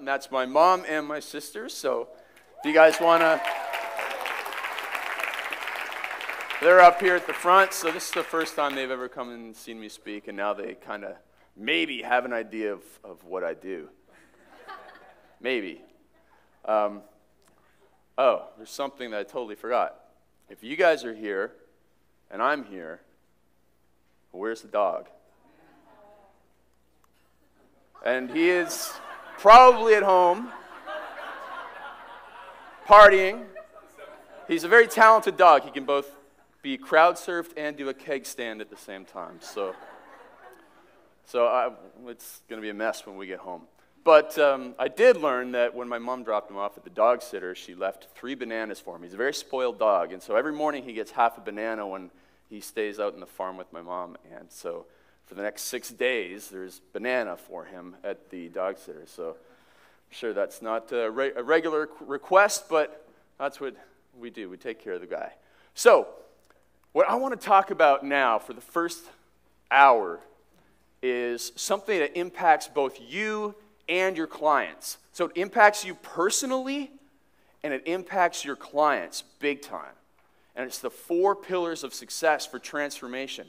and that's my mom and my sister. So if you guys want to, they're up here at the front. So this is the first time they've ever come and seen me speak, and now they kind of maybe have an idea of what I do. Maybe. Oh, there's something that I totally forgot. If you guys are here, and I'm here, where's the dog? And he is probably at home, partying. He's a very talented dog. He can both be crowd surfed and do a keg stand at the same time. So it's going to be a mess when we get home. But I did learn that when my mom dropped him off at the dog sitter, she left 3 bananas for him. He's a very spoiled dog, and so every morning he gets half a banana when he stays out in the farm with my mom. And so for the next 6 days, there's banana for him at the dog sitter. So I'm sure that's not a regular request, but that's what we do. We take care of the guy. So what I want to talk about now for the first hour is something that impacts both you and your clients. So it impacts you personally, and it impacts your clients big time. And it's the 4 pillars of success for transformation.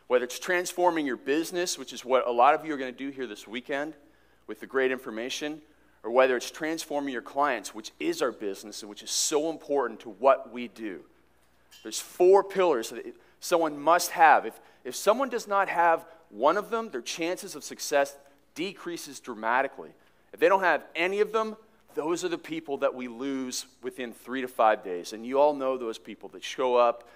Whether it's transforming your business, which is what a lot of you are going to do here this weekend with the great information, or whether it's transforming your clients, which is our business and which is so important to what we do. There's 4 pillars that someone must have. If someone does not have one of them, their chances of success decreases dramatically. If they don't have any of them, those are the people that we lose within 3 to 5 days. And you all know those people that show up,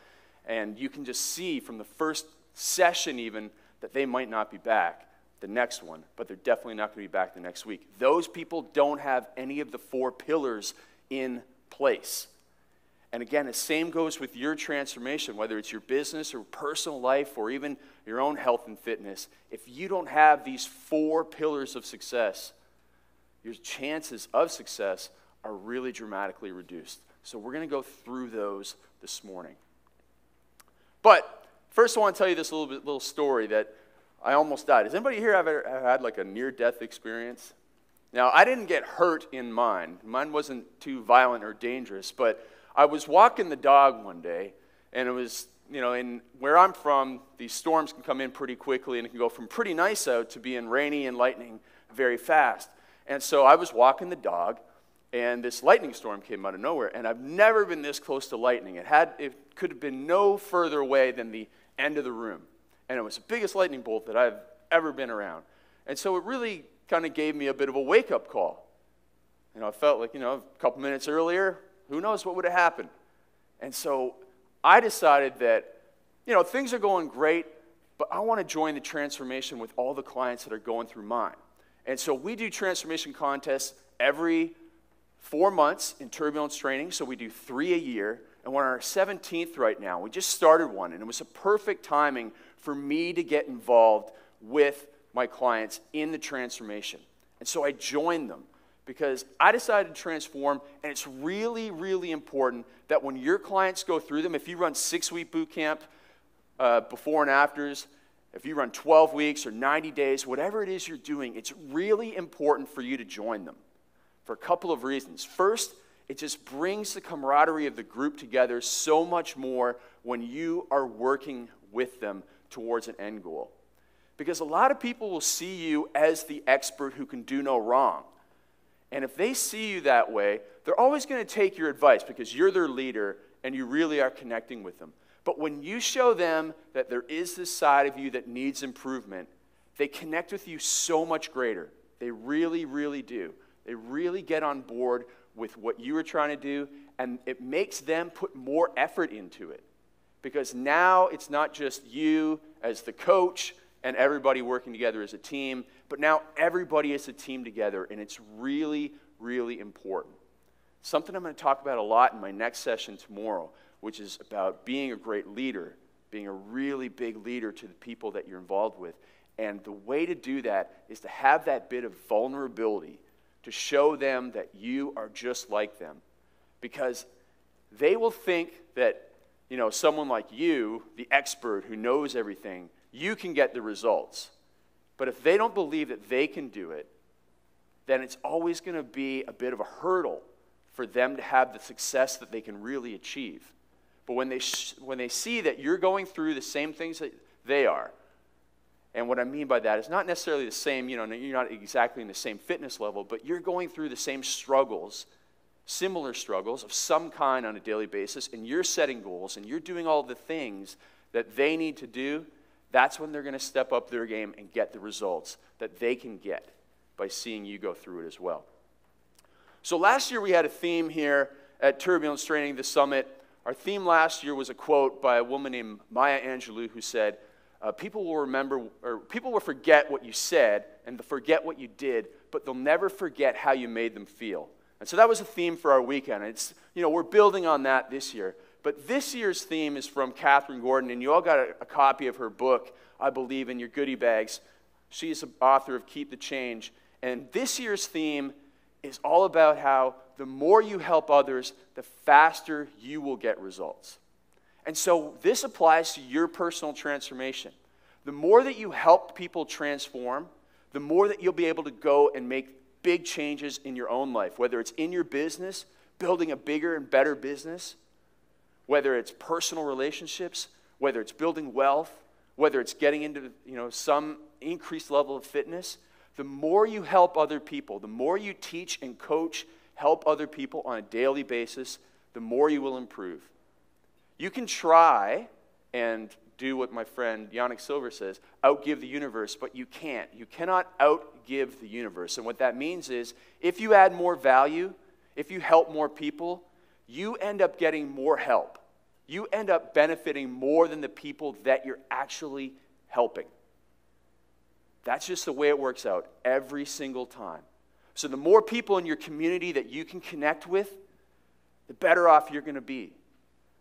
and you can just see from the first session even that they might not be back the next one, but they're definitely not going to be back the next week. Those people don't have any of the 4 pillars in place. And again, the same goes with your transformation, whether it's your business or personal life or even your own health and fitness. If you don't have these 4 pillars of success, your chances of success are really dramatically reduced. So we're going to go through those this morning. But first I want to tell you this little story that I almost died. Has anybody here ever had like a near-death experience? Now, I didn't get hurt in mine. Mine wasn't too violent or dangerous, but I was walking the dog one day, and it was, in where I'm from, these storms can come in pretty quickly, and it can go from pretty nice out to being rainy and lightning very fast. And so I was walking the dog, and this lightning storm came out of nowhere, and I've never been this close to lightning. It could have been no further away than the end of the room, and it was the biggest lightning bolt that I've ever been around. And so it really kind of gave me a bit of a wake-up call. I felt like, a couple minutes earlier, who knows what would have happened? And so I decided that, things are going great, but I want to join the transformation with all the clients that are going through mine. And so we do transformation contests every 4 months in Turbulence training, so we do 3 a year, and we're on our 17th right now. We just started one, and it was a perfect timing for me to get involved with my clients in the transformation. And so I joined them, because I decided to transform, and it's really, really important that when your clients go through them, if you run 6-week boot camp, before and afters, if you run 12 weeks or 90 days, whatever it is you're doing, it's really important for you to join them for a couple of reasons. First, it just brings the camaraderie of the group together so much more when you are working with them towards an end goal. Because a lot of people will see you as the expert who can do no wrong. And if they see you that way, they're always going to take your advice because you're their leader and you really are connecting with them. But when you show them that there is this side of you that needs improvement, they connect with you so much greater. They really, really do. They really get on board with what you are trying to do, and it makes them put more effort into it. Because now it's not just you as the coach and everybody working together as a team, but now everybody is a team together, and it's really, really important. Something I'm going to talk about a lot in my next session tomorrow, which is about being a great leader, being a really big leader to the people that you're involved with. And the way to do that is to have that bit of vulnerability, to show them that you are just like them. Because they will think that, someone like you, the expert who knows everything, you can get the results. But if they don't believe that they can do it, then it's always going to be a bit of a hurdle for them to have the success that they can really achieve. But when they see that you're going through the same things that they are, and what I mean by that is not necessarily the same, you're not exactly in the same fitness level, but you're going through the same struggles, similar struggles of some kind on a daily basis, and you're setting goals, and you're doing all the things that they need to do, that's when they're going to step up their game and get the results that they can get by seeing you go through it as well. So last year we had a theme here at Turbulence Training, the Summit. Our theme last year was a quote by a woman named Maya Angelou who said, people will forget what you said and forget what you did, but they'll never forget how you made them feel. And so that was a theme for our weekend. It's, we're building on that this year. But this year's theme is from Catherine Gordon, and you all got a copy of her book, I believe, in your goodie bags. She's the author of Keep the Change. And this year's theme is all about how the more you help others, the faster you will get results. And so this applies to your personal transformation. The more that you help people transform, the more that you'll be able to go and make big changes in your own life, whether it's in your business, building a bigger and better business, whether it's personal relationships, whether it's building wealth, whether it's getting into some increased level of fitness. The more you help other people, the more you teach and coach, help other people on a daily basis, the more you will improve. You can try and do what my friend Yannick Silver says, outgive the universe, but you can't. You cannot outgive the universe. And what that means is, if you add more value, if you help more people, you end up getting more help. You end up benefiting more than the people that you're actually helping. That's just the way it works out every single time. So the more people in your community that you can connect with, the better off you're going to be.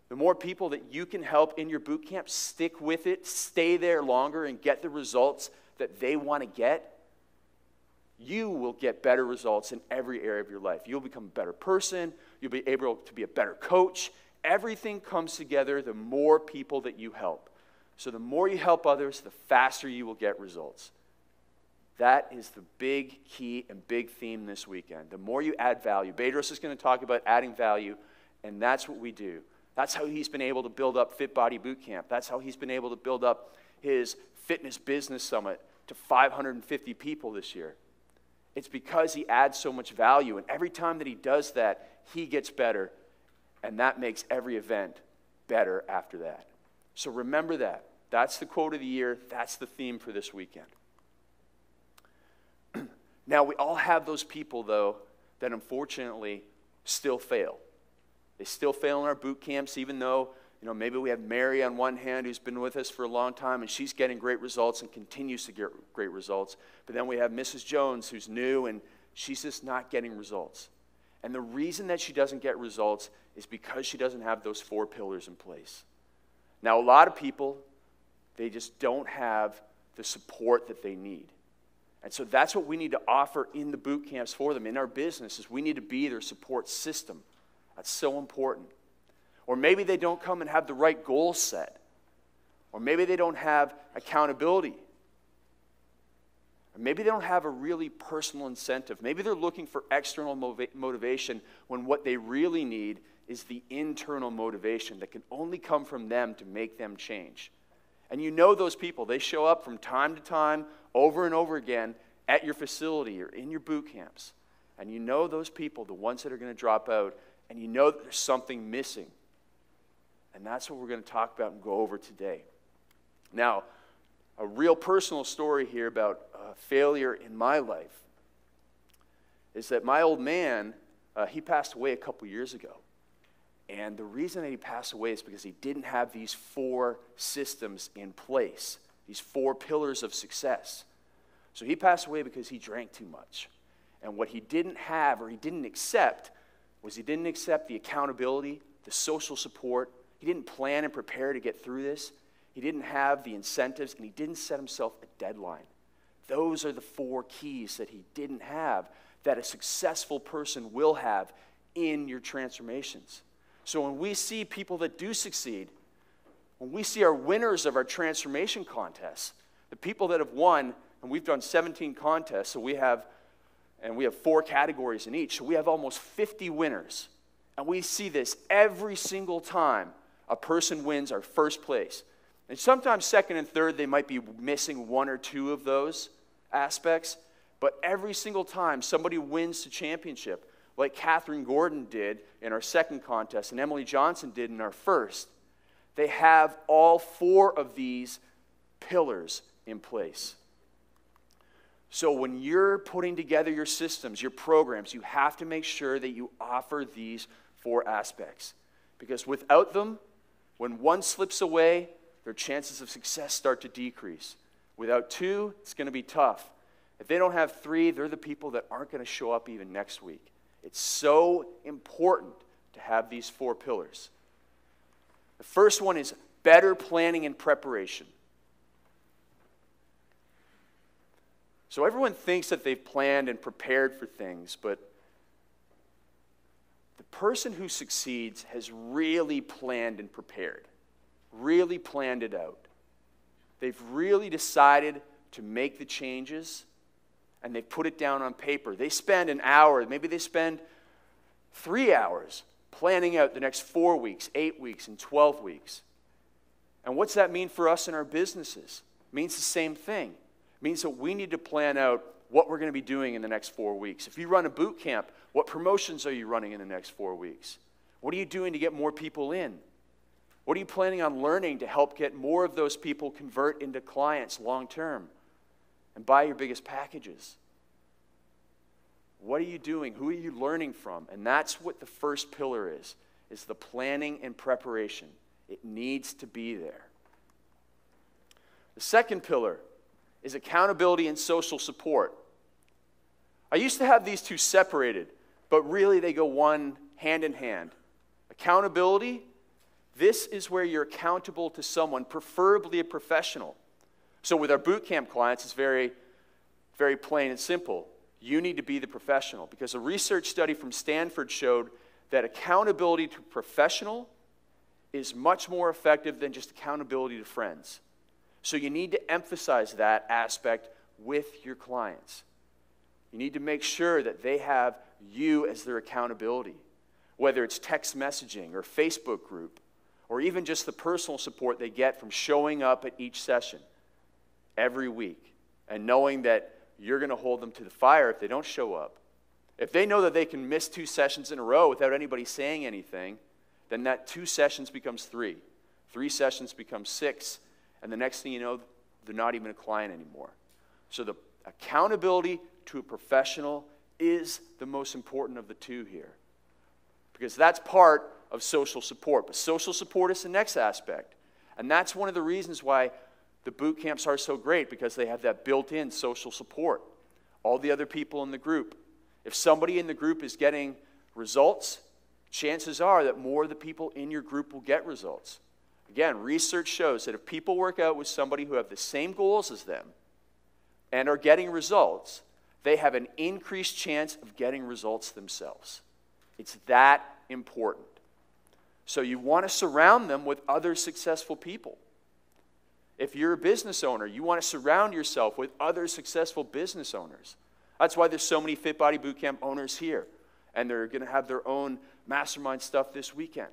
The more people that you can help in your boot camp, stick with it, stay there longer, and get the results that they want to get, you will get better results in every area of your life. You'll become a better person. You'll be able to be a better coach. Everything comes together the more people that you help. So the more you help others, the faster you will get results. That is the big key and big theme this weekend. The more you add value. Bedros is going to talk about adding value, and that's what we do. That's how he's been able to build up Fit Body Boot Camp. That's how he's been able to build up his Fitness Business Summit to 550 people this year. It's because he adds so much value, and every time that he does that, he gets better, and that makes every event better after that. So remember that. That's the quote of the year. That's the theme for this weekend. Now, we all have those people, though, that unfortunately still fail. They still fail in our boot camps, even though, maybe we have Mary on one hand who's been with us for a long time, and she's getting great results and continues to get great results. But then we have Mrs. Jones who's new, and she's just not getting results. And the reason that she doesn't get results is because she doesn't have those 4 pillars in place. Now, a lot of people, they just don't have the support that they need. And so that's what we need to offer in the boot camps for them. In our business, is we need to be their support system. That's so important. Or maybe they don't come and have the right goal set. Or maybe they don't have accountability. Or maybe they don't have a really personal incentive. Maybe they're looking for external motivation when what they really need is the internal motivation that can only come from them to make them change. And those people, they show up from time to time, over and over again, at your facility or in your boot camps. And those people, the ones that are going to drop out, and that there's something missing. And that's what we're going to talk about and go over today. Now, a real personal story here about failure in my life is that my old man, he passed away a couple years ago. And the reason that he passed away is because he didn't have these 4 systems in place, these 4 pillars of success. So he passed away because he drank too much. And what he didn't have or he didn't accept was he didn't accept the accountability, the social support. He didn't plan and prepare to get through this. He didn't have the incentives, and he didn't set himself a deadline. Those are the 4 keys that he didn't have that a successful person will have in your transformations. So when we see people that do succeed, when we see our winners of our transformation contests, the people that have won, and we've done 17 contests, so we have And we have 4 categories in each. So we have almost 50 winners. And we see this every single time a person wins our first place. And sometimes second and third, they might be missing 1 or 2 of those aspects. But every single time somebody wins the championship, like Catherine Gordon did in our second contest and Emily Johnson did in our first, they have all 4 of these pillars in place. So when you're putting together your systems, your programs, you have to make sure that you offer these 4 aspects. Because without them, when one slips away, their chances of success start to decrease. Without 2, it's going to be tough. If they don't have 3, they're the people that aren't going to show up even next week. It's so important to have these 4 pillars. The first one is better planning and preparation. So everyone thinks that they've planned and prepared for things, but the person who succeeds has really planned and prepared, really planned it out. They've really decided to make the changes, and they've put it down on paper. They spend an hour, maybe they spend 3 hours planning out the next 4 weeks, 8 weeks, and 12 weeks. And what's that mean for us in our businesses? It means the same thing. It means that we need to plan out what we're going to be doing in the next 4 weeks. If you run a boot camp, what promotions are you running in the next 4 weeks? What are you doing to get more people in? What are you planning on learning to help get more of those people convert into clients long term and buy your biggest packages? What are you doing? Who are you learning from? And that's what the first pillar is the planning and preparation. It needs to be there. The second pillar is accountability and social support. I used to have these 2 separated, but really they go one hand in hand. Accountability, this is where you're accountable to someone, preferably a professional. So with our boot camp clients, it's very, very plain and simple. You need to be the professional, because a research study from Stanford showed that accountability to a professional is much more effective than just accountability to friends. So you need to emphasize that aspect with your clients. You need to make sure that they have you as their accountability, whether it's text messaging or Facebook group, or even just the personal support they get from showing up at each session every week and knowing that you're going to hold them to the fire if they don't show up. If they know that they can miss 2 sessions in a row without anybody saying anything, then that 2 sessions becomes 3. 3 sessions becomes 6. And the next thing you know, they're not even a client anymore. So the accountability to a professional is the most important of the 2 here, because that's part of social support. But social support is the next aspect. And that's one of the reasons why the boot camps are so great, because they have that built-in social support. All the other people in the group. If somebody in the group is getting results, chances are that more of the people in your group will get results. Again, research shows that if people work out with somebody who have the same goals as them and are getting results, they have an increased chance of getting results themselves. It's that important. So you want to surround them with other successful people. If you're a business owner, you want to surround yourself with other successful business owners. That's why there's so many Fit Body Bootcamp owners here, and they're going to have their own mastermind stuff this weekend.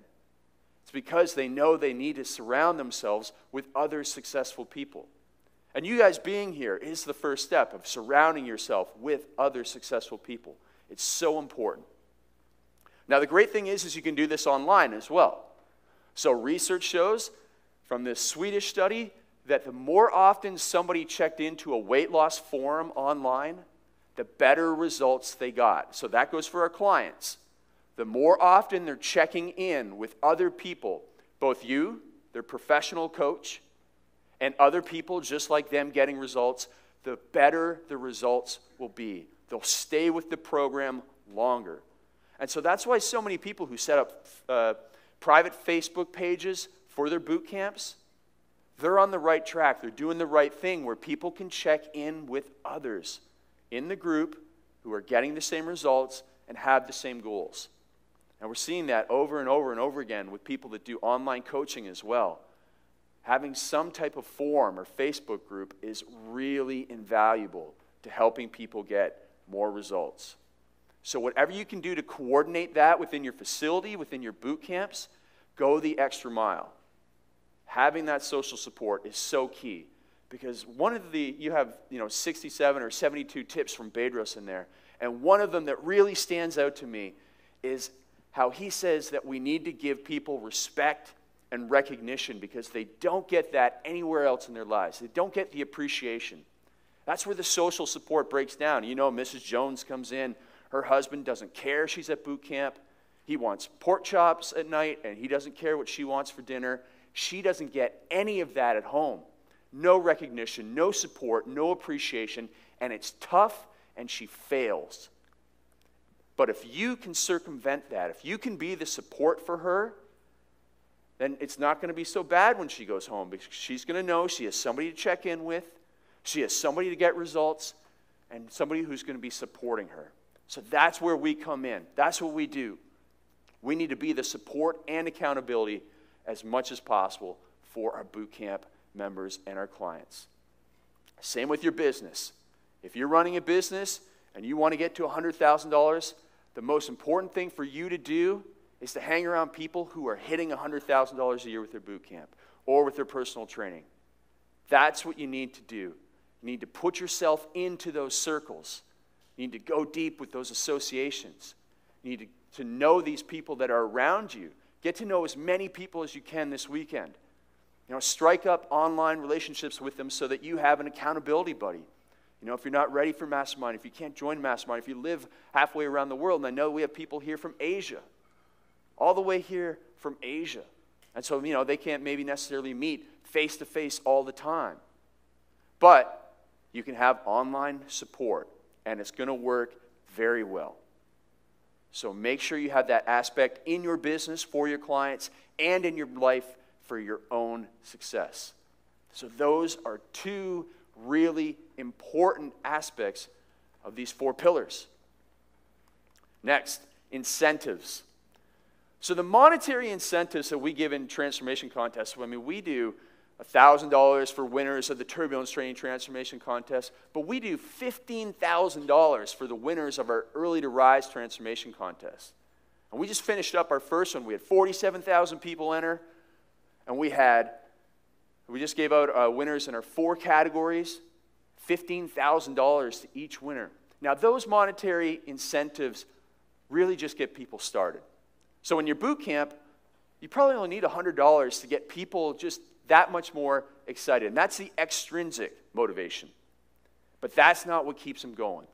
It's because they know they need to surround themselves with other successful people. And you guys being here is the first step of surrounding yourself with other successful people. It's so important. Now, the great thing is you can do this online as well. So research shows from this Swedish study that the more often somebody checked into a weight loss forum online, the better results they got. So that goes for our clients. The more often they're checking in with other people, both you, their professional coach, and other people just like them getting results, the better the results will be. They'll stay with the program longer. And so that's why so many people who set up private Facebook pages for their boot camps, they're on the right track. They're doing the right thing where people can check in with others in the group who are getting the same results and have the same goals. And we're seeing that over and over and over again with people that do online coaching as well. Having some type of forum or Facebook group is really invaluable to helping people get more results. So whatever you can do to coordinate that within your facility, within your boot camps, go the extra mile. Having that social support is so key, because you have 67 or 72 tips from Bedros in there, and one of them that really stands out to me is how he says that we need to give people respect and recognition, because they don't get that anywhere else in their lives. They don't get the appreciation. That's where the social support breaks down. Mrs. Jones comes in. Her husband doesn't care she's at boot camp. He wants pork chops at night, and he doesn't care what she wants for dinner. She doesn't get any of that at home. No recognition, no support, no appreciation, and it's tough, and she fails. But if you can circumvent that, if you can be the support for her, then it's not going to be so bad when she goes home, because she's going to know she has somebody to check in with, she has somebody to get results, and somebody who's going to be supporting her. So that's where we come in. That's what we do. We need to be the support and accountability as much as possible for our boot camp members and our clients. Same with your business. If you're running a business and you want to get to $100,000, the most important thing for you to do is to hang around people who are hitting $100,000 a year with their boot camp or with their personal training. That's what you need to do. You need to put yourself into those circles. You need to go deep with those associations. You need to know these people that are around you. Get to know as many people as you can this weekend. Strike up online relationships with them so that you have an accountability buddy. If you're not ready for Mastermind, if you can't join Mastermind, if you live halfway around the world, and I know we have people here from Asia, all the way here from Asia. And so, they can't maybe necessarily meet face-to-face all the time. But you can have online support, and it's going to work very well. So make sure you have that aspect in your business for your clients and in your life for your own success. So those are two really important aspects of these 4 pillars. Next, incentives. So the monetary incentives that we give in transformation contests, we do $1,000 for winners of the Turbulence Training Transformation Contest, but we do $15,000 for the winners of our Early to Rise Transformation Contest. And we just finished up our first one. We had 47,000 people enter, and we just gave out winners in our 4 categories, $15,000 to each winner. Now, those monetary incentives really just get people started. So in your boot camp, you probably only need $100 to get people just that much more excited. And that's the extrinsic motivation. But that's not what keeps them going.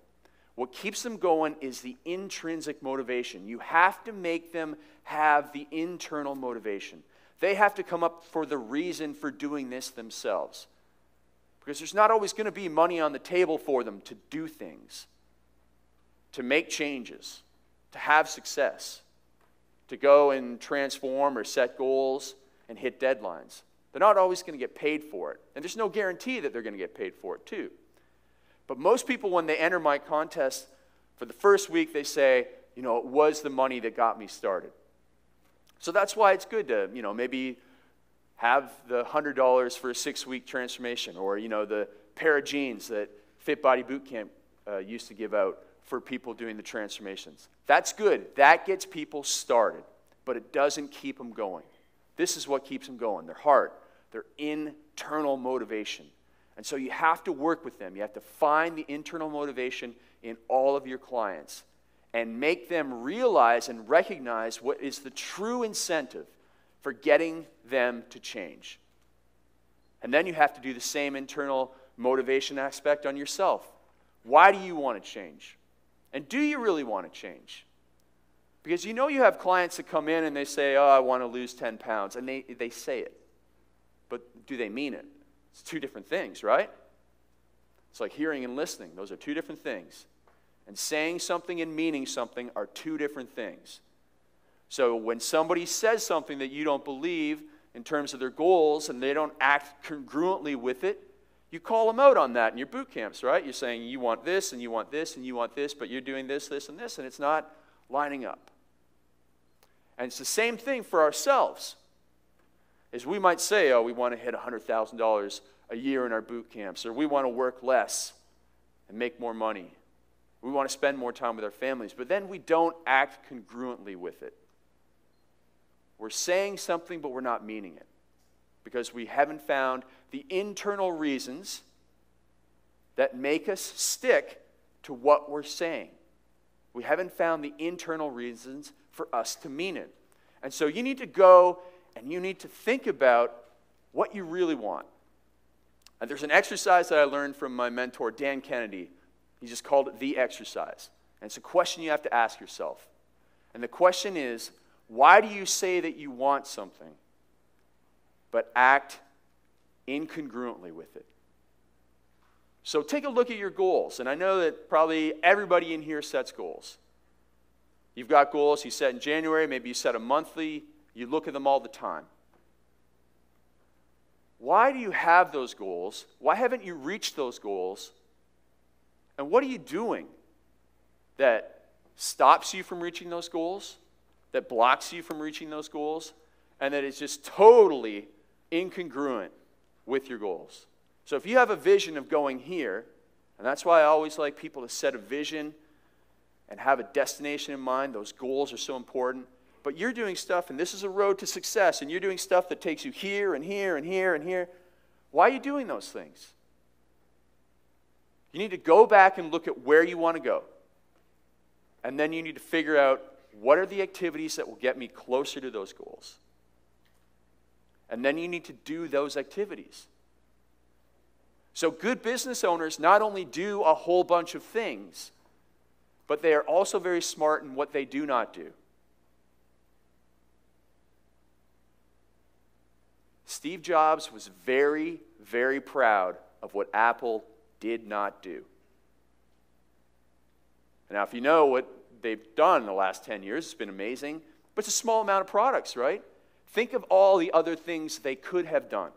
What keeps them going is the intrinsic motivation. You have to make them have the internal motivation. They have to come up for the reason for doing this themselves. Because there's not always going to be money on the table for them to do things, to make changes, to have success, to go and transform or set goals and hit deadlines. They're not always going to get paid for it. And there's no guarantee that they're going to get paid for it too. But most people, when they enter my contest, for the first week, they say, it was the money that got me started. So that's why it's good to, maybe have the $100 for a 6-week transformation, or, the pair of jeans that Fit Body Boot Camp used to give out for people doing the transformations. That's good. That gets people started, but it doesn't keep them going. This is what keeps them going: their heart, their internal motivation. And so you have to work with them. You have to find the internal motivation in all of your clients and make them realize and recognize what is the true incentive for getting them to change. And then you have to do the same internal motivation aspect on yourself. Why do you want to change? And do you really want to change? Because you have clients that come in and they say, I want to lose 10 pounds. And they say it. But do they mean it? It's 2 different things, right? It's like hearing and listening. Those are 2 different things. And saying something and meaning something are 2 different things. So when somebody says something that you don't believe in terms of their goals and they don't act congruently with it, you call them out on that in your boot camps, right? You're saying you want this and you want this and you want this, but you're doing this, this, and this, and it's not lining up. And it's the same thing for ourselves. Is we might say, we want to hit $100,000 a year in our boot camps, or we want to work less and make more money. We want to spend more time with our families, but then we don't act congruently with it. We're saying something, but we're not meaning it because we haven't found the internal reasons that make us stick to what we're saying. We haven't found the internal reasons for us to mean it. And so you need to go and you need to think about what you really want. And there's an exercise that I learned from my mentor, Dan Kennedy. He just called it the exercise. And it's a question you have to ask yourself. And the question is, why do you say that you want something, but act incongruently with it? So take a look at your goals. And I know that probably everybody in here sets goals. You've got goals you set in January, maybe you set a monthly, you look at them all the time. Why do you have those goals? Why haven't you reached those goals? And what are you doing that stops you from reaching those goals, that blocks you from reaching those goals, and that is just totally incongruent with your goals? So if you have a vision of going here, and that's why I always like people to set a vision and have a destination in mind. Those goals are so important. But you're doing stuff, and this is a road to success, and you're doing stuff that takes you here and here and here and here. Why are you doing those things? You need to go back and look at where you want to go. And then you need to figure out what are the activities that will get me closer to those goals. And then you need to do those activities. So good business owners not only do a whole bunch of things, but they are also very smart in what they do not do. Steve Jobs was very, very proud of what Apple did not do. Now, if you know what they've done in the last 10 years, it's been amazing, but it's a small amount of products, right? Think of all the other things they could have done.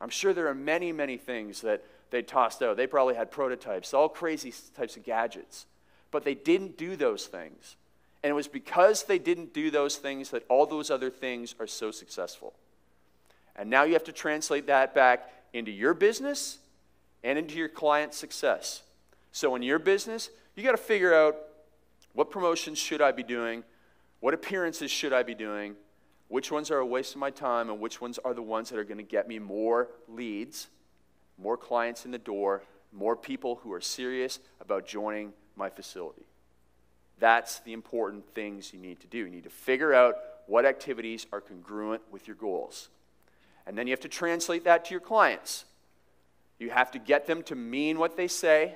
I'm sure there are many, many things that they tossed out. They probably had prototypes, all crazy types of gadgets, but they didn't do those things. And it was because they didn't do those things that all those other things are so successful. And now you have to translate that back into your business and into your client's success. So in your business, you got to figure out what promotions should I be doing, what appearances should I be doing, which ones are a waste of my time, and which ones are the ones that are going to get me more leads, more clients in the door, more people who are serious about joining my facility. That's the important things you need to do. You need to figure out what activities are congruent with your goals. And then you have to translate that to your clients. You have to get them to mean what they say,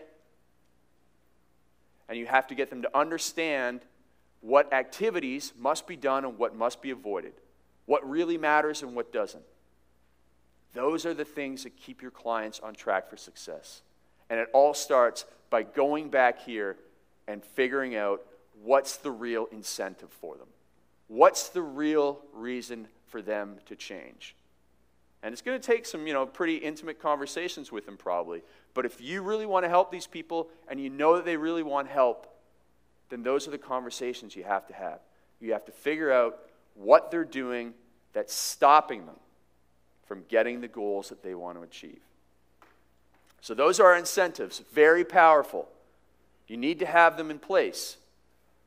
and you have to get them to understand what activities must be done and what must be avoided, what really matters and what doesn't. Those are the things that keep your clients on track for success. And it all starts by going back here and figuring out what's the real incentive for them. What's the real reason for them to change? And it's going to take some, pretty intimate conversations with them probably. But if you really want to help these people and you know that they really want help, then those are the conversations you have to have. You have to figure out what they're doing that's stopping them from getting the goals that they want to achieve. So those are incentives, very powerful. You need to have them in place.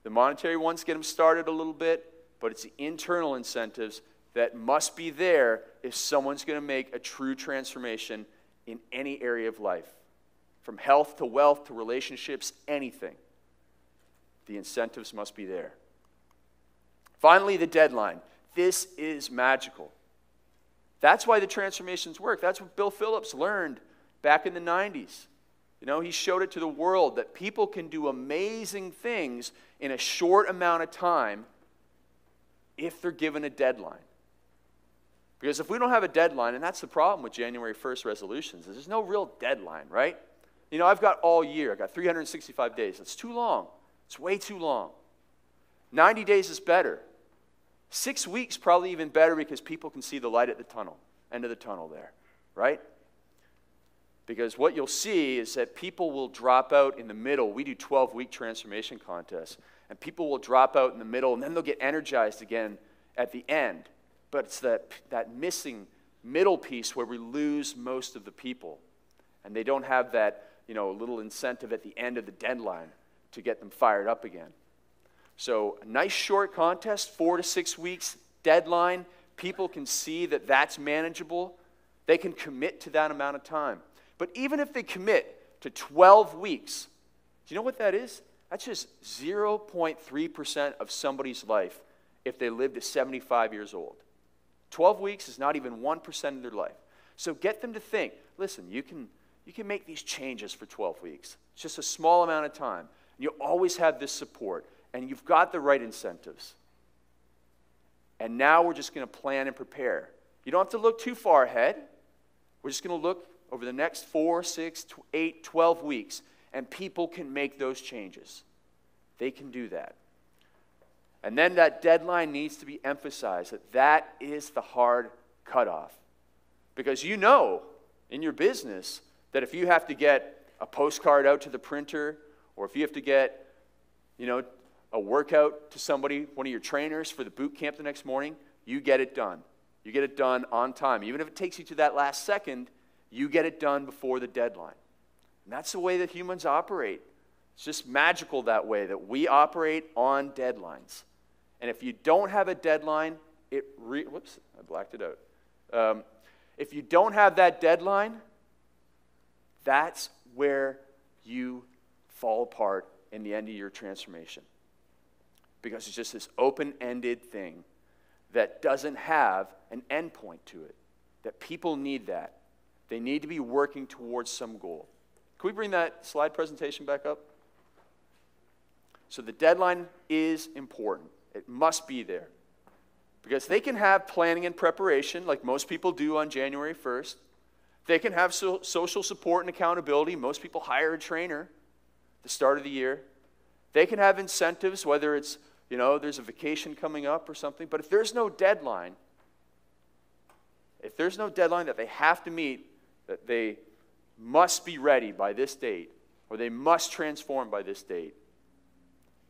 The monetary ones get them started a little bit, but it's the internal incentives that must be there if someone's going to make a true transformation in any area of life. From health to wealth to relationships, anything. The incentives must be there. Finally, the deadline. This is magical. That's why the transformations work. That's what Bill Phillips learned back in the 90s. He showed it to the world that people can do amazing things in a short amount of time if they're given a deadline. Because if we don't have a deadline, and that's the problem with January 1st resolutions, is there's no real deadline, right? I've got all year. I've got 365 days. That's too long. It's way too long. 90 days is better. 6 weeks probably even better because people can see the light at the tunnel, end of the tunnel there, right? Because what you'll see is that people will drop out in the middle. We do 12-week transformation contests, and people will drop out in the middle, and then they'll get energized again at the end. But it's that missing middle piece where we lose most of the people. And they don't have that, a little incentive at the end of the deadline to get them fired up again. So a nice short contest, 4 to 6 weeks, deadline. People can see that that's manageable. They can commit to that amount of time. But even if they commit to 12 weeks, do you know what that is? That's just 0.3% of somebody's life if they live to 75 years old. 12 weeks is not even 1% of their life. So get them to think, listen, you can make these changes for 12 weeks. It's just a small amount of time. You always have this support, and you've got the right incentives. And now we're just going to plan and prepare. You don't have to look too far ahead. We're just going to look over the next 4, 6, 8, 12 weeks, and people can make those changes. They can do that. And then that deadline needs to be emphasized, that is the hard cutoff. Because you know in your business that if you have to get a postcard out to the printer, or if you have to get, a workout to somebody, one of your trainers for the boot camp the next morning, you get it done. You get it done on time. Even if it takes you to that last second, you get it done before the deadline. And that's the way that humans operate. It's just magical that way, that we operate on deadlines. And if you don't have a deadline, whoops, I blacked it out. If you don't have that deadline, that's where you fall apart in the end of your transformation. Because it's just this open-ended thing that doesn't have an end point to it. That people need that. They need to be working towards some goal. Can we bring that slide presentation back up? So the deadline is important. It must be there. Because they can have planning and preparation like most people do on January 1st. They can have social support and accountability. Most people hire a trainer at the start of the year. They can have incentives, whether it's, there's a vacation coming up or something. But if there's no deadline, that they have to meet, that they must be ready by this date, or they must transform by this date,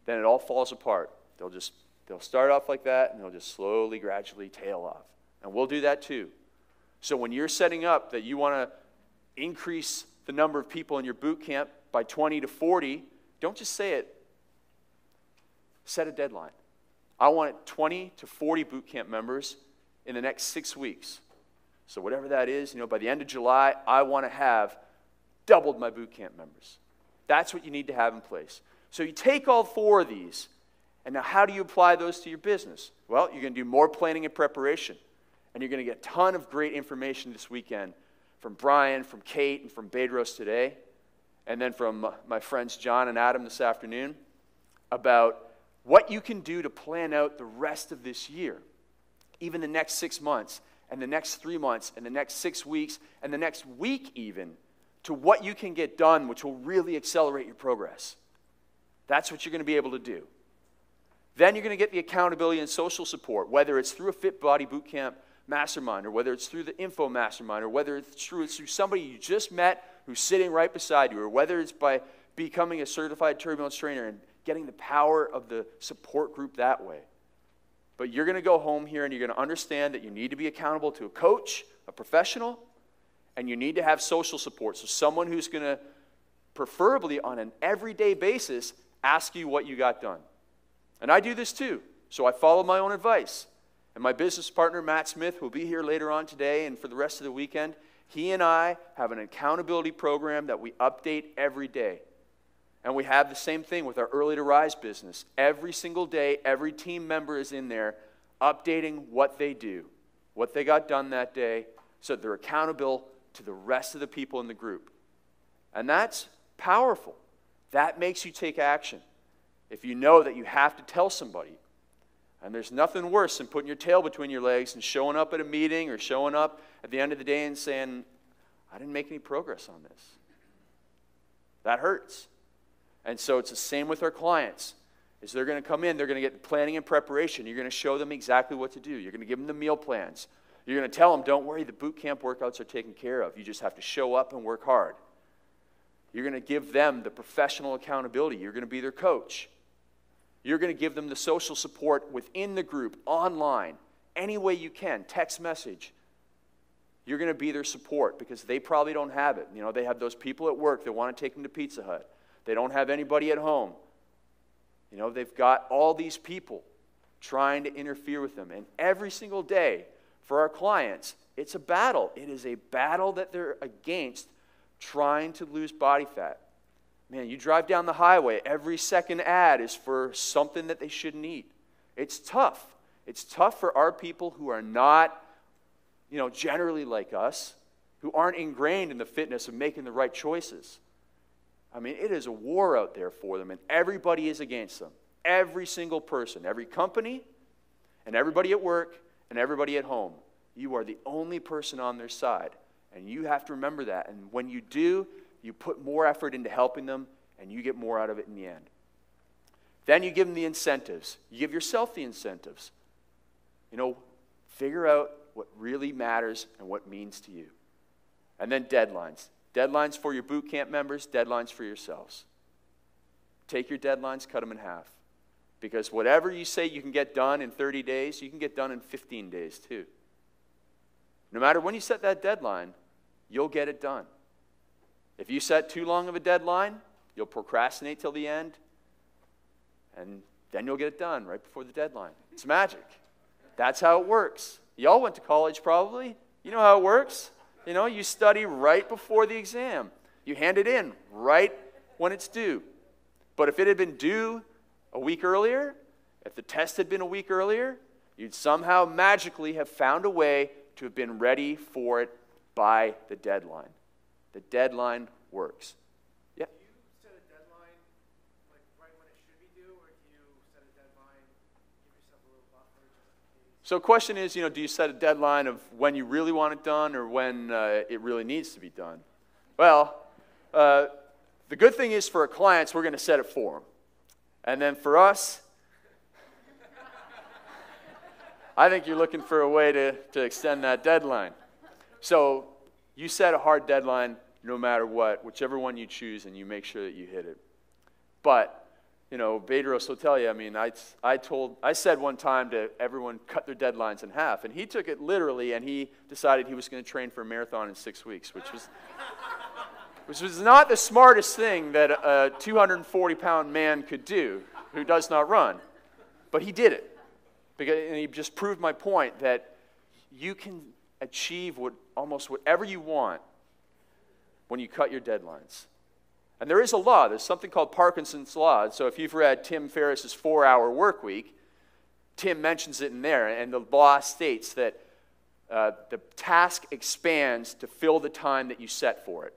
then it all falls apart. They'll start off like that, and they'll just slowly, gradually tail off. And we'll do that too. So when you're setting up that you want to increase the number of people in your boot camp by 20 to 40, don't just say it. Set a deadline. I want 20 to 40 boot camp members in the next 6 weeks. So whatever that is, by the end of July, I want to have doubled my boot camp members. That's what you need to have in place. So you take all 4 of these, and now how do you apply those to your business? Well, you're going to do more planning and preparation. And you're going to get a ton of great information this weekend from Brian, from Kate, and from Bedros today, and then from my friends John and Adam this afternoon, about what you can do to plan out the rest of this year, even the next 6 months, and the next 3 months, and the next 6 weeks, and the next week even, to what you can get done, which will really accelerate your progress. That's what you're going to be able to do. Then you're going to get the accountability and social support, whether it's through a Fit Body Bootcamp Mastermind, or whether it's through the Info Mastermind, or whether it's through somebody you just met who's sitting right beside you, or whether it's by becoming a certified turbulence trainer and getting the power of the support group that way. But you're going to go home here and you're going to understand that you need to be accountable to a coach, a professional, and you need to have social support. So someone who's going to, preferably on an everyday basis, ask you what you got done. And I do this too. So I follow my own advice. And my business partner, Matt Smith, who will be here later on today and for the rest of the weekend, he and I have an accountability program that we update every day. And we have the same thing with our Early to Rise business. Every single day, every team member is in there updating what they do, what they got done that day, so that they're accountable to the rest of the people in the group. And that's powerful. That makes you take action. If you know that you have to tell somebody, and there's nothing worse than putting your tail between your legs and showing up at a meeting or showing up at the end of the day and saying, I didn't make any progress on this. That hurts. And so it's the same with our clients. Is they're going to come in, they're going to get planning and preparation. You're going to show them exactly what to do. You're going to give them the meal plans. You're going to tell them, don't worry, the boot camp workouts are taken care of. You just have to show up and work hard. You're going to give them the professional accountability. You're going to be their coach. You're going to give them the social support within the group, online, any way you can, text message. You're going to be their support because they probably don't have it. You know, they have those people at work that want to take them to Pizza Hut. They don't have anybody at home. You know, they've got all these people trying to interfere with them. And every single day for our clients, it's a battle. It is a battle that they're against trying to lose body fat. Man, you drive down the highway, every second ad is for something that they shouldn't eat. It's tough. It's tough for our people who are not, you know, generally like us, who aren't ingrained in the fitness of making the right choices. I mean, it is a war out there for them, and everybody is against them. Every single person, every company, and everybody at work, and everybody at home. You are the only person on their side, and you have to remember that. And when you do, you put more effort into helping them, and you get more out of it in the end. Then you give them the incentives. You give yourself the incentives. You know, figure out what really matters and what means to you. And then deadlines. Deadlines for your boot camp members, deadlines for yourselves. Take your deadlines, cut them in half. Because whatever you say you can get done in 30 days, you can get done in 15 days too. No matter when you set that deadline, you'll get it done. If you set too long of a deadline, you'll procrastinate till the end, and then you'll get it done right before the deadline. It's magic. That's how it works. Y'all went to college probably. You know how it works. You know, you study right before the exam. You hand it in right when it's due. But if it had been due a week earlier, if the test had been a week earlier, you'd somehow magically have found a way to have been ready for it by the deadline. The deadline works. Yeah? Do you set a deadline like right when it should be due, or do you set a deadline, give yourself a little buffer just in case? So the question is, you know, do you set a deadline of when you really want it done or when it really needs to be done? Well, the good thing is for our clients, we're going to set it for them. And then for us, I think you're looking for a way to extend that deadline. So you set a hard deadline no matter what, whichever one you choose, and you make sure that you hit it. But, you know, Bedros will tell you, I mean, I said one time to everyone, cut their deadlines in half, and he took it literally, and he decided he was going to train for a marathon in 6 weeks, which was not the smartest thing that a 240-pound man could do who does not run. But he did it. And he just proved my point that you can achieve almost whatever you want when you cut your deadlines. And there is a law. There's something called Parkinson's Law. So if you've read Tim Ferriss's 4-Hour Work Week, Tim mentions it in there. And the law states that the task expands to fill the time that you set for it.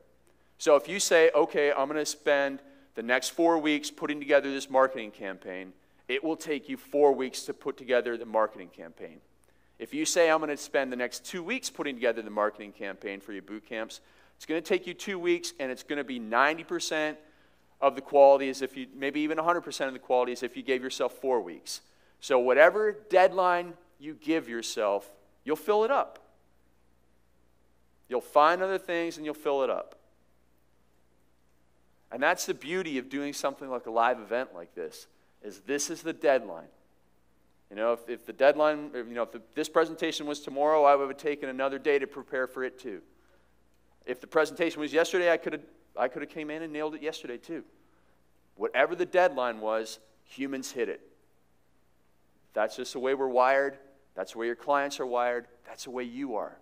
So if you say, okay, I'm going to spend the next 4 weeks putting together this marketing campaign, it will take you 4 weeks to put together the marketing campaign. If you say, I'm going to spend the next 2 weeks putting together the marketing campaign for your boot camps, it's going to take you 2 weeks, and it's going to be 90% of the quality, maybe even 100% of the quality as if you gave yourself 4 weeks. So whatever deadline you give yourself, you'll fill it up. You'll find other things, and you'll fill it up. And that's the beauty of doing something like a live event like this. This is the deadline. You know, if the deadline, you know, if this presentation was tomorrow, I would have taken another day to prepare for it too. If the presentation was yesterday, I could have came in and nailed it yesterday too. Whatever the deadline was, humans hit it. That's just the way we're wired. That's the way your clients are wired. That's the way you are.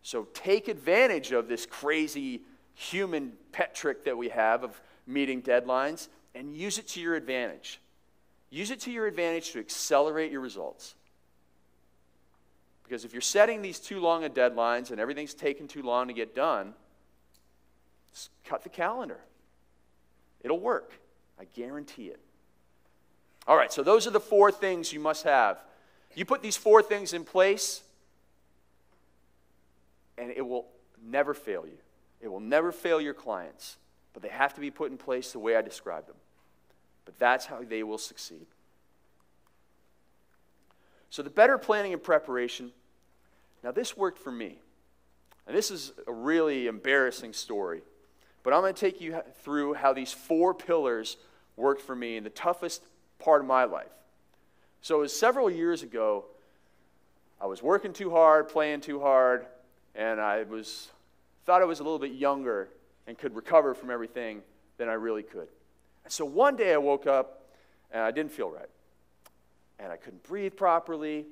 So take advantage of this crazy human pet trick that we have of meeting deadlines, and use it to your advantage. Use it to your advantage to accelerate your results. Because if you're setting these too long of deadlines and everything's taking too long to get done, just cut the calendar. It'll work. I guarantee it. All right, so those are the 4 things you must have. You put these 4 things in place, and it will never fail you. It will never fail your clients. But they have to be put in place the way I described them. But that's how they will succeed. So the better planning and preparation. Now this worked for me. And this is a really embarrassing story. But I'm going to take you through how these 4 pillars worked for me in the toughest part of my life. So it was several years ago. I was working too hard, playing too hard, And thought I was a little bit younger and could recover from everything than I really could. And so one day I woke up and I didn't feel right. And I couldn't breathe properly,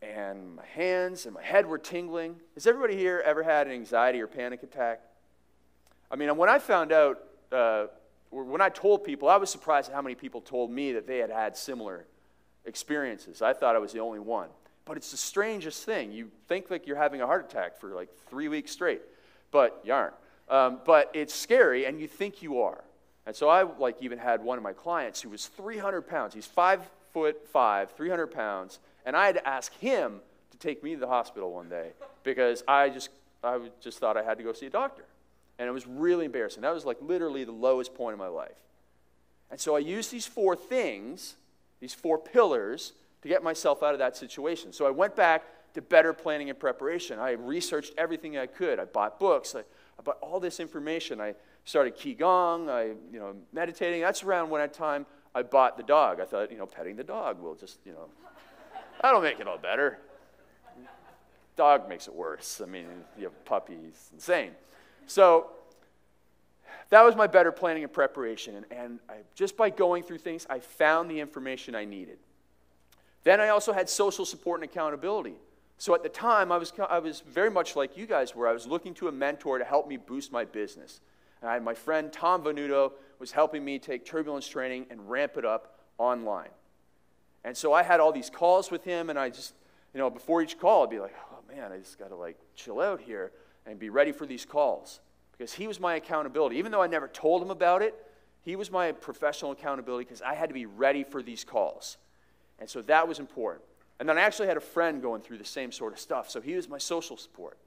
and my hands and my head were tingling. Has everybody here ever had an anxiety or panic attack? I mean, when I found out, when I told people, I was surprised at how many people told me that they had had similar experiences. I thought I was the only one. But it's the strangest thing. You think like you're having a heart attack for like 3 weeks straight, but you aren't. But it's scary, and you think you are. And so I even had one of my clients who was 300 pounds. He's 5'5", 300 pounds, and I had to ask him to take me to the hospital one day because I just thought I had to go see a doctor. And it was really embarrassing. That was like literally the lowest point in my life. And so I used these 4 things, these 4 pillars, to get myself out of that situation. So I went back to better planning and preparation. I researched everything I could. I bought books. I bought all this information. I started Qigong, meditating. That's around when time I bought the dog. I thought, petting the dog will just, that'll make it all better. Dog makes it worse. I mean, you have a puppy, he's insane. So that was my better planning and preparation. And just by going through things, I found the information I needed. Then I also had social support and accountability. So at the time, I was very much like you guys were. I was looking to a mentor to help me boost my business. And I had my friend Tom Venuto was helping me take Turbulence training and ramp it up online. And so I had all these calls with him, and I just, before each call, I'd be like, oh man, I just got to chill out here and be ready for these calls. Because he was my accountability. Even though I never told him about it, he was my professional accountability because I had to be ready for these calls. And so that was important. And then I actually had a friend going through the same sort of stuff, so he was my social support.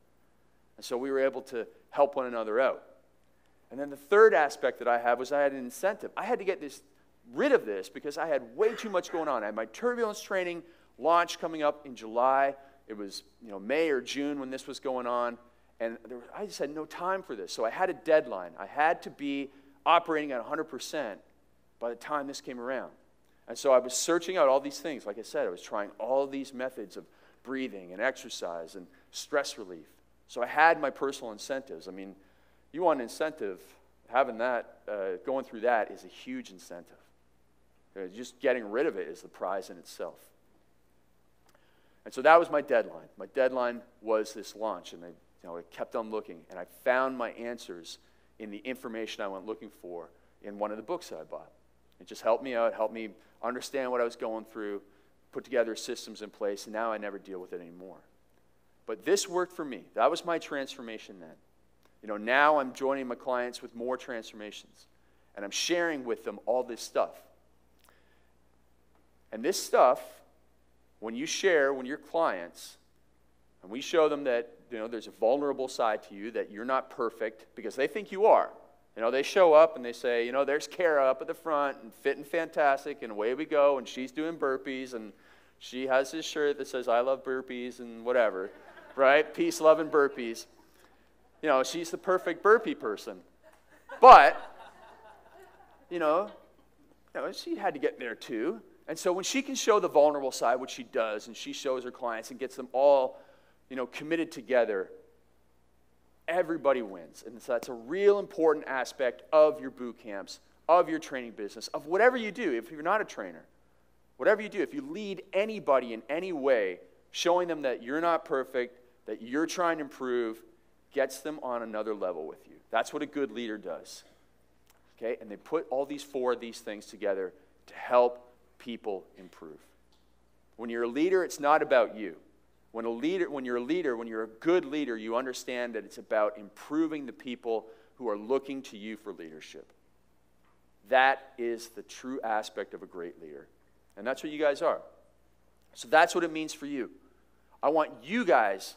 And so we were able to help one another out. And then the third aspect that I had was I had an incentive. I had to get rid of this because I had way too much going on. I had my Turbulence training launch coming up in July. It was May or June when this was going on. And I just had no time for this. So I had a deadline. I had to be operating at 100% by the time this came around. And so I was searching out all these things. Like I said, I was trying all these methods of breathing and exercise and stress relief. So I had my personal incentives. I mean, you want an incentive, having that, going through that is a huge incentive. Just getting rid of it is the prize in itself. And so that was my deadline. My deadline was this launch, and I kept on looking, and I found my answers in the information I went looking for in one of the books that I bought. It just helped me out, helped me understand what I was going through, put together systems in place, and now I never deal with it anymore. But this worked for me. That was my transformation then. Now I'm joining my clients with more transformations, and I'm sharing with them all this stuff. And this stuff, when you share, when your clients, and we show them that there's a vulnerable side to you, that you're not perfect, because they think you are. They show up and they say, there's Kara up at the front and fitting fantastic, and away we go, and she's doing burpees, and she has this shirt that says, I love burpees, and whatever, right? Peace, love, and burpees. She's the perfect burpee person. But, she had to get there too. And so when she can show the vulnerable side, which she does, and she shows her clients and gets them all, committed together, everybody wins. And so that's a real important aspect of your boot camps, of your training business, of whatever you do. If you're not a trainer, whatever you do, if you lead anybody in any way, showing them that you're not perfect, that you're trying to improve, gets them on another level with you. That's what a good leader does. Okay? And they put all these 4 of these things together to help people improve. When you're a leader, it's not about you. When you're a good leader, you understand that it's about improving the people who are looking to you for leadership. That is the true aspect of a great leader. And that's what you guys are. So that's what it means for you. I want you guys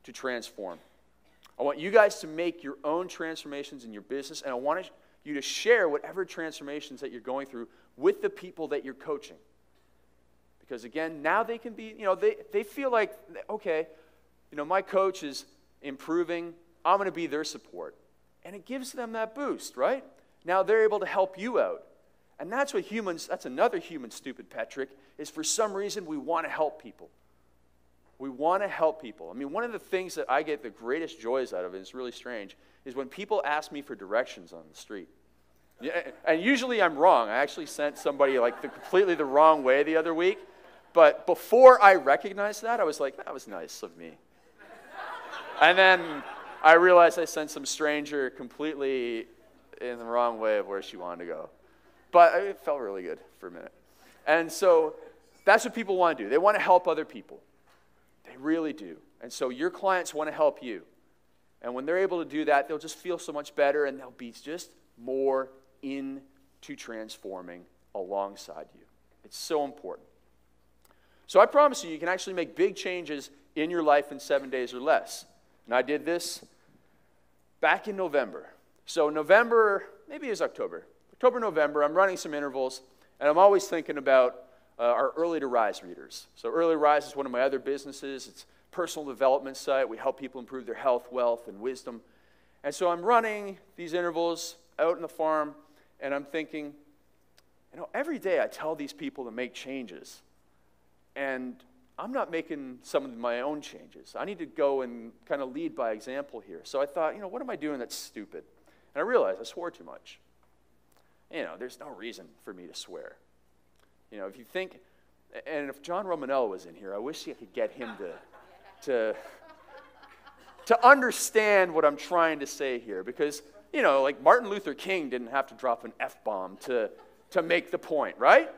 to transform. I want you guys to make your own transformations in your business, and I want you to share whatever transformations that you're going through with the people that you're coaching. Because again, now they can be, they feel like, okay, my coach is improving, I'm going to be their support. And it gives them that boost, right? Now they're able to help you out. And that's another human stupid pet trick, is for some reason we want to help people. We want to help people. I mean, one of the things that I get the greatest joys out of, and it's really strange, is when people ask me for directions on the street. Yeah, and usually I'm wrong. I actually sent somebody like completely the wrong way the other week. But before I recognized that, I was like, that was nice of me. And then I realized I sent some stranger completely in the wrong way of where she wanted to go. But it felt really good for a minute. And so that's what people want to do. They want to help other people. They really do. And so your clients want to help you. And when they're able to do that, they'll just feel so much better, and they'll be just more into transforming alongside you. It's so important. So I promise you, you can actually make big changes in your life in 7 days or less. And I did this back in November. So November, maybe it was October, November, I'm running some intervals, and I'm always thinking about our Early to Rise readers. So Early to Rise is one of my other businesses. It's a personal development site. We help people improve their health, wealth, and wisdom. And so I'm running these intervals out in the farm, and I'm thinking, every day I tell these people to make changes, and I'm not making some of my own changes. I need to go and kind of lead by example here. So I thought, what am I doing that's stupid? And I realized I swore too much. There's no reason for me to swear. If you think, and if John Romanello was in here, I wish I could get him to understand what I'm trying to say here. Because, like Martin Luther King didn't have to drop an F-bomb to make the point, right?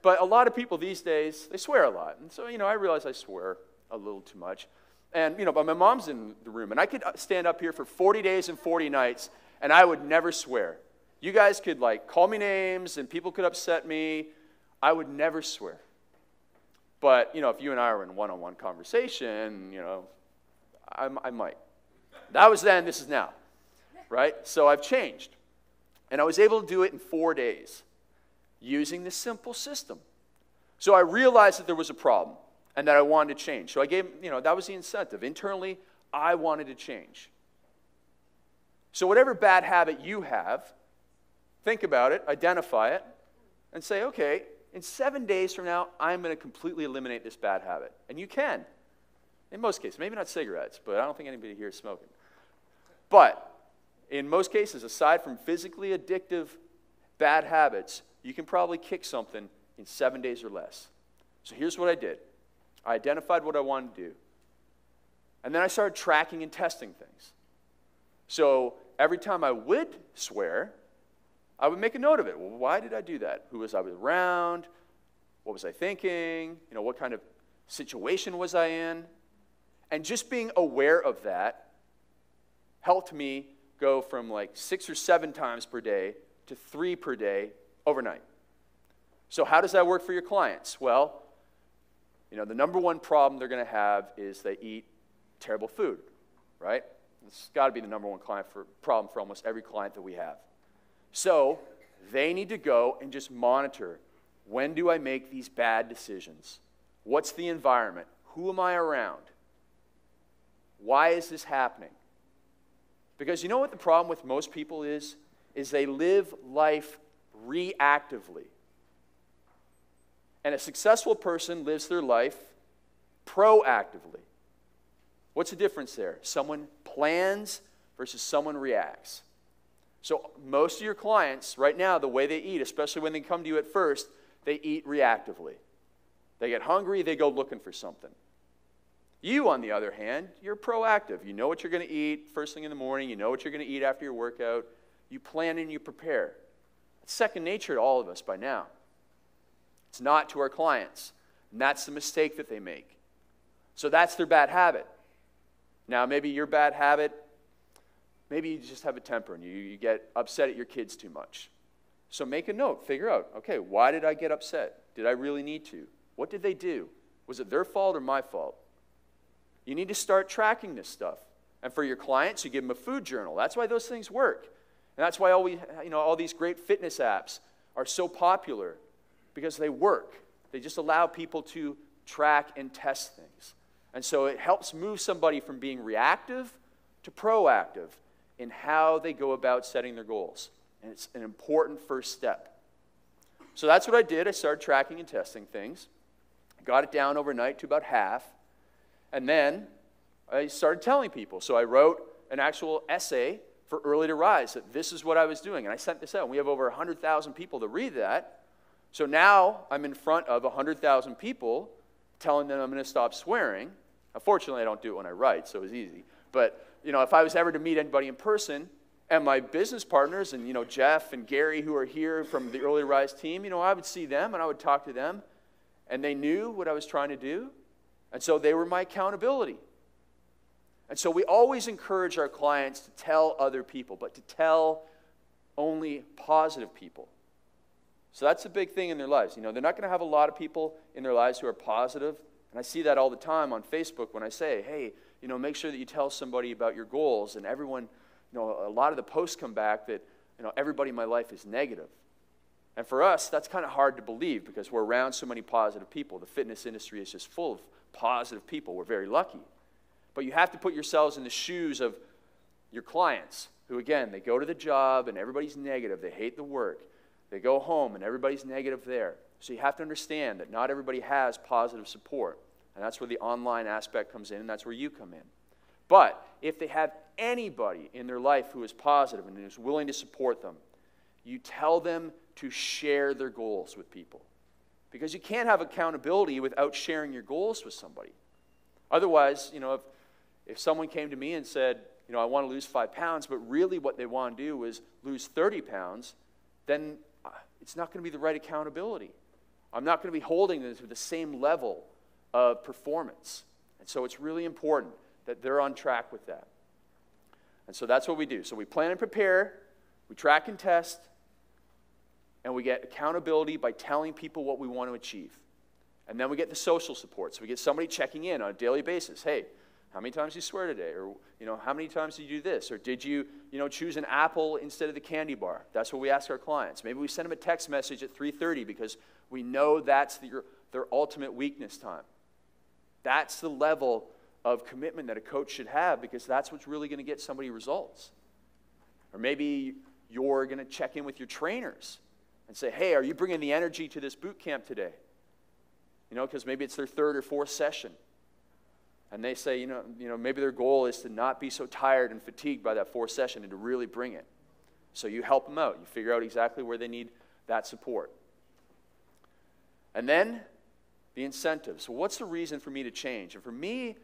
But a lot of people these days, they swear a lot. And so, I realize I swear a little too much. And, but my mom's in the room. And I could stand up here for 40 days and 40 nights, and I would never swear. You guys could, call me names, and people could upset me. I would never swear. But, if you and I were in one-on-one conversation, I might. That was then, this is now, right? So I've changed. And I was able to do it in 4 days using this simple system. So I realized that there was a problem and that I wanted to change. So I gave, that was the incentive. Internally, I wanted to change. So whatever bad habit you have, think about it, identify it, and say, okay, in 7 days from now, I'm going to completely eliminate this bad habit. And you can. In most cases. Maybe not cigarettes, but I don't think anybody here is smoking. But in most cases, aside from physically addictive bad habits, you can probably kick something in 7 days or less. So here's what I did. I identified what I wanted to do. And then I started tracking and testing things. So every time I would swear, I would make a note of it. Well, why did I do that? Who was I around? What was I thinking? What kind of situation was I in? And just being aware of that helped me go from 6 or 7 times per day to 3 per day overnight. So how does that work for your clients? Well, the number one problem they're going to have is they eat terrible food, right? It's got to be the number one problem for almost every client that we have. So they need to go and just monitor, when do I make these bad decisions? What's the environment? Who am I around? Why is this happening? Because you know what the problem with most people is they live life reactively. And a successful person lives their life proactively. What's the difference there? Someone plans versus someone reacts. So most of your clients, right now, the way they eat, especially when they come to you at first, they eat reactively. They get hungry, they go looking for something. You, on the other hand, you're proactive. You know what you're going to eat first thing in the morning. You know what you're going to eat after your workout. You plan and you prepare. It's second nature to all of us by now. It's not to our clients. And that's the mistake that they make. So that's their bad habit. Now, maybe your bad habit, maybe you just have a temper and you get upset at your kids too much. So make a note. Figure out, okay, why did I get upset? Did I really need to? What did they do? Was it their fault or my fault? You need to start tracking this stuff. And for your clients, you give them a food journal. That's why those things work. And that's why all these great fitness apps are so popular, because they work. They just allow people to track and test things. And so it helps move somebody from being reactive to proactive in how they go about setting their goals. And it's an important first step. So that's what I did. I started tracking and testing things. Got it down overnight to about half. And then I started telling people. So I wrote an actual essay for Early to Rise that this is what I was doing. And I sent this out. And we have over 100,000 people to read that. So now I'm in front of 100,000 people telling them I'm going to stop swearing. Unfortunately, I don't do it when I write, so it's easy. But, if I was ever to meet anybody in person, and my business partners, and, Jeff and Gary, who are here from the Early to Rise team, I would see them and I would talk to them, and they knew what I was trying to do, and so they were my accountability. And so we always encourage our clients to tell other people, but to tell only positive people. So that's a big thing in their lives. They're not going to have a lot of people in their lives who are positive, and I see that all the time on Facebook when I say, hey, make sure that you tell somebody about your goals, and everyone, a lot of the posts come back that, everybody in my life is negative. And for us, that's kind of hard to believe because we're around so many positive people. The fitness industry is just full of positive people. We're very lucky. But you have to put yourselves in the shoes of your clients who, again, they go to the job and everybody's negative. They hate the work. They go home and everybody's negative there. So you have to understand that not everybody has positive support. And that's where the online aspect comes in, and that's where you come in. But if they have anybody in their life who is positive and is willing to support them, you tell them to share their goals with people. Because you can't have accountability without sharing your goals with somebody. Otherwise, if someone came to me and said, I want to lose 5 pounds, but really what they want to do is lose 30 pounds, then it's not going to be the right accountability. I'm not going to be holding them to the same level of performance. And so it's really important that they're on track with that. And so that's what we do. So we plan and prepare, we track and test, and we get accountability by telling people what we want to achieve. And then we get the social support. So we get somebody checking in on a daily basis. Hey, how many times did you swear today? Or, how many times did you do this? Or did you, choose an apple instead of the candy bar? That's what we ask our clients. Maybe we send them a text message at 3:30 because we know that's their ultimate weakness time. That's the level of commitment that a coach should have because that's what's really going to get somebody results. Or maybe you're going to check in with your trainers and say, hey, are you bringing the energy to this boot camp today? Because maybe it's their 3rd or 4th session. And they say, maybe their goal is to not be so tired and fatigued by that 4th session and to really bring it. So you help them out. You figure out exactly where they need that support. And then the incentives. So what's the reason for me to change? And for me,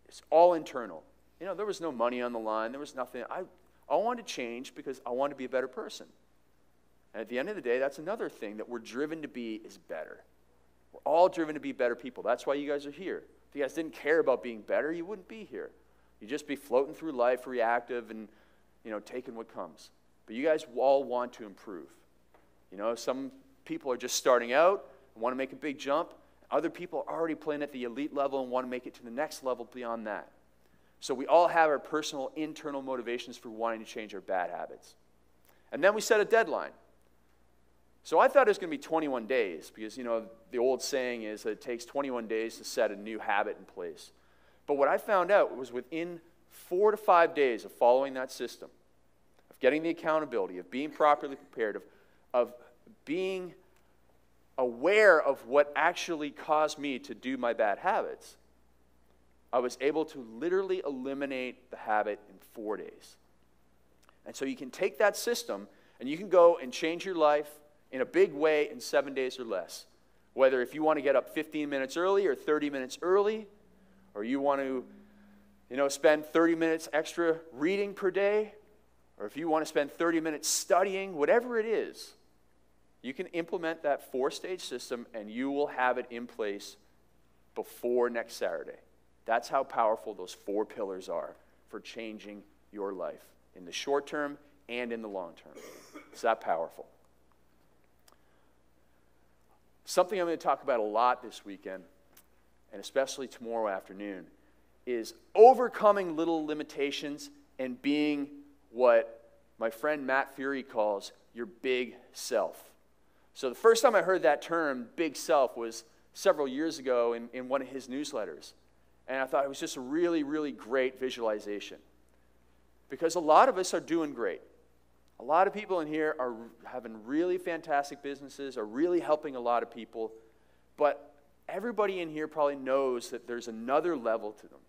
it's all internal. There was no money on the line. There was nothing. I wanted to change because I wanted to be a better person. And at the end of the day, that's another thing that we're driven to be is better. We're all driven to be better people. That's why you guys are here. If you guys didn't care about being better, you wouldn't be here. You'd just be floating through life, reactive, and, taking what comes. But you guys all want to improve. Some people are just starting out and want to make a big jump. Other people are already playing at the elite level and want to make it to the next level beyond that. So we all have our personal internal motivations for wanting to change our bad habits. And then we set a deadline. So I thought it was going to be 21 days because, the old saying is that it takes 21 days to set a new habit in place. But what I found out was within 4 to 5 days of following that system, of getting the accountability, of being properly prepared, of being aware of what actually caused me to do my bad habits, I was able to literally eliminate the habit in 4 days. And so you can take that system and you can go and change your life in a big way in 7 days or less. Whether if you want to get up 15 minutes early or 30 minutes early, or you want to, spend 30 minutes extra reading per day, or if you want to spend 30 minutes studying, whatever it is, you can implement that 4-stage system and you will have it in place before next Saturday. That's how powerful those 4 pillars are for changing your life in the short term and in the long term. It's that powerful. Something I'm going to talk about a lot this weekend, and especially tomorrow afternoon, is overcoming little limitations and being what my friend Matt Fury calls your big self. So the first time I heard that term, big self, was several years ago in one of his newsletters. And I thought it was just a really, really great visualization. Because a lot of us are doing great. A lot of people in here are having really fantastic businesses, are really helping a lot of people. But everybody in here probably knows that there's another level to them.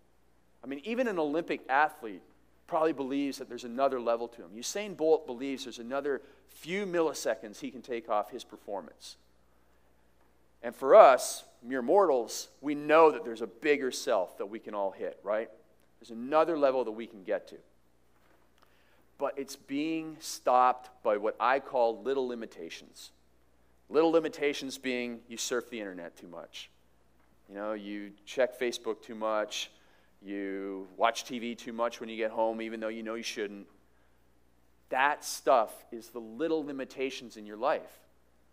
I mean, even an Olympic athlete probably believes that there's another level to him. Usain Bolt believes there's another few milliseconds he can take off his performance. And for us, mere mortals, we know that there's a bigger self that we can all hit, right? There's another level that we can get to. But it's being stopped by what I call little limitations. Little limitations being you surf the internet too much. You know, you check Facebook too much. You watch TV too much when you get home, even though you know you shouldn't. That stuff is the little limitations in your life.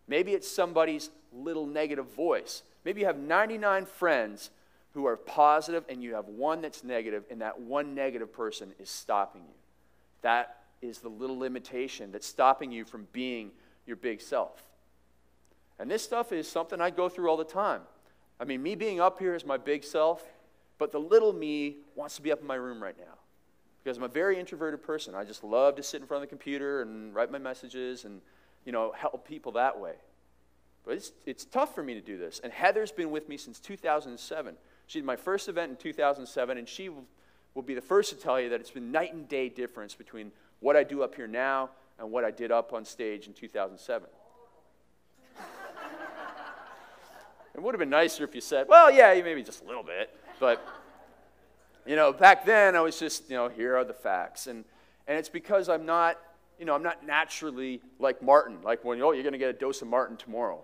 Maybe it's somebody's little negative voice. Maybe you have 99 friends who are positive and you have one that's negative, and that one negative person is stopping you. That is the little limitation that's stopping you from being your big self. And this stuff is something I go through all the time. I mean, me being up here is my big self, but the little me wants to be up in my room right now because I'm a very introverted person. I just love to sit in front of the computer and write my messages and, you know, help people that way. But it's tough for me to do this. And Heather's been with me since 2007. She did my first event in 2007, and she will be the first to tell you that it's been night and day difference between what I do up here now and what I did up on stage in 2007. It would have been nicer if you said, well, yeah, maybe just a little bit. But, you know, back then I was just, you know, here are the facts. And it's because I'm not, you know, I'm not naturally like Martin. Like when, oh, you're going to get a dose of Martin tomorrow.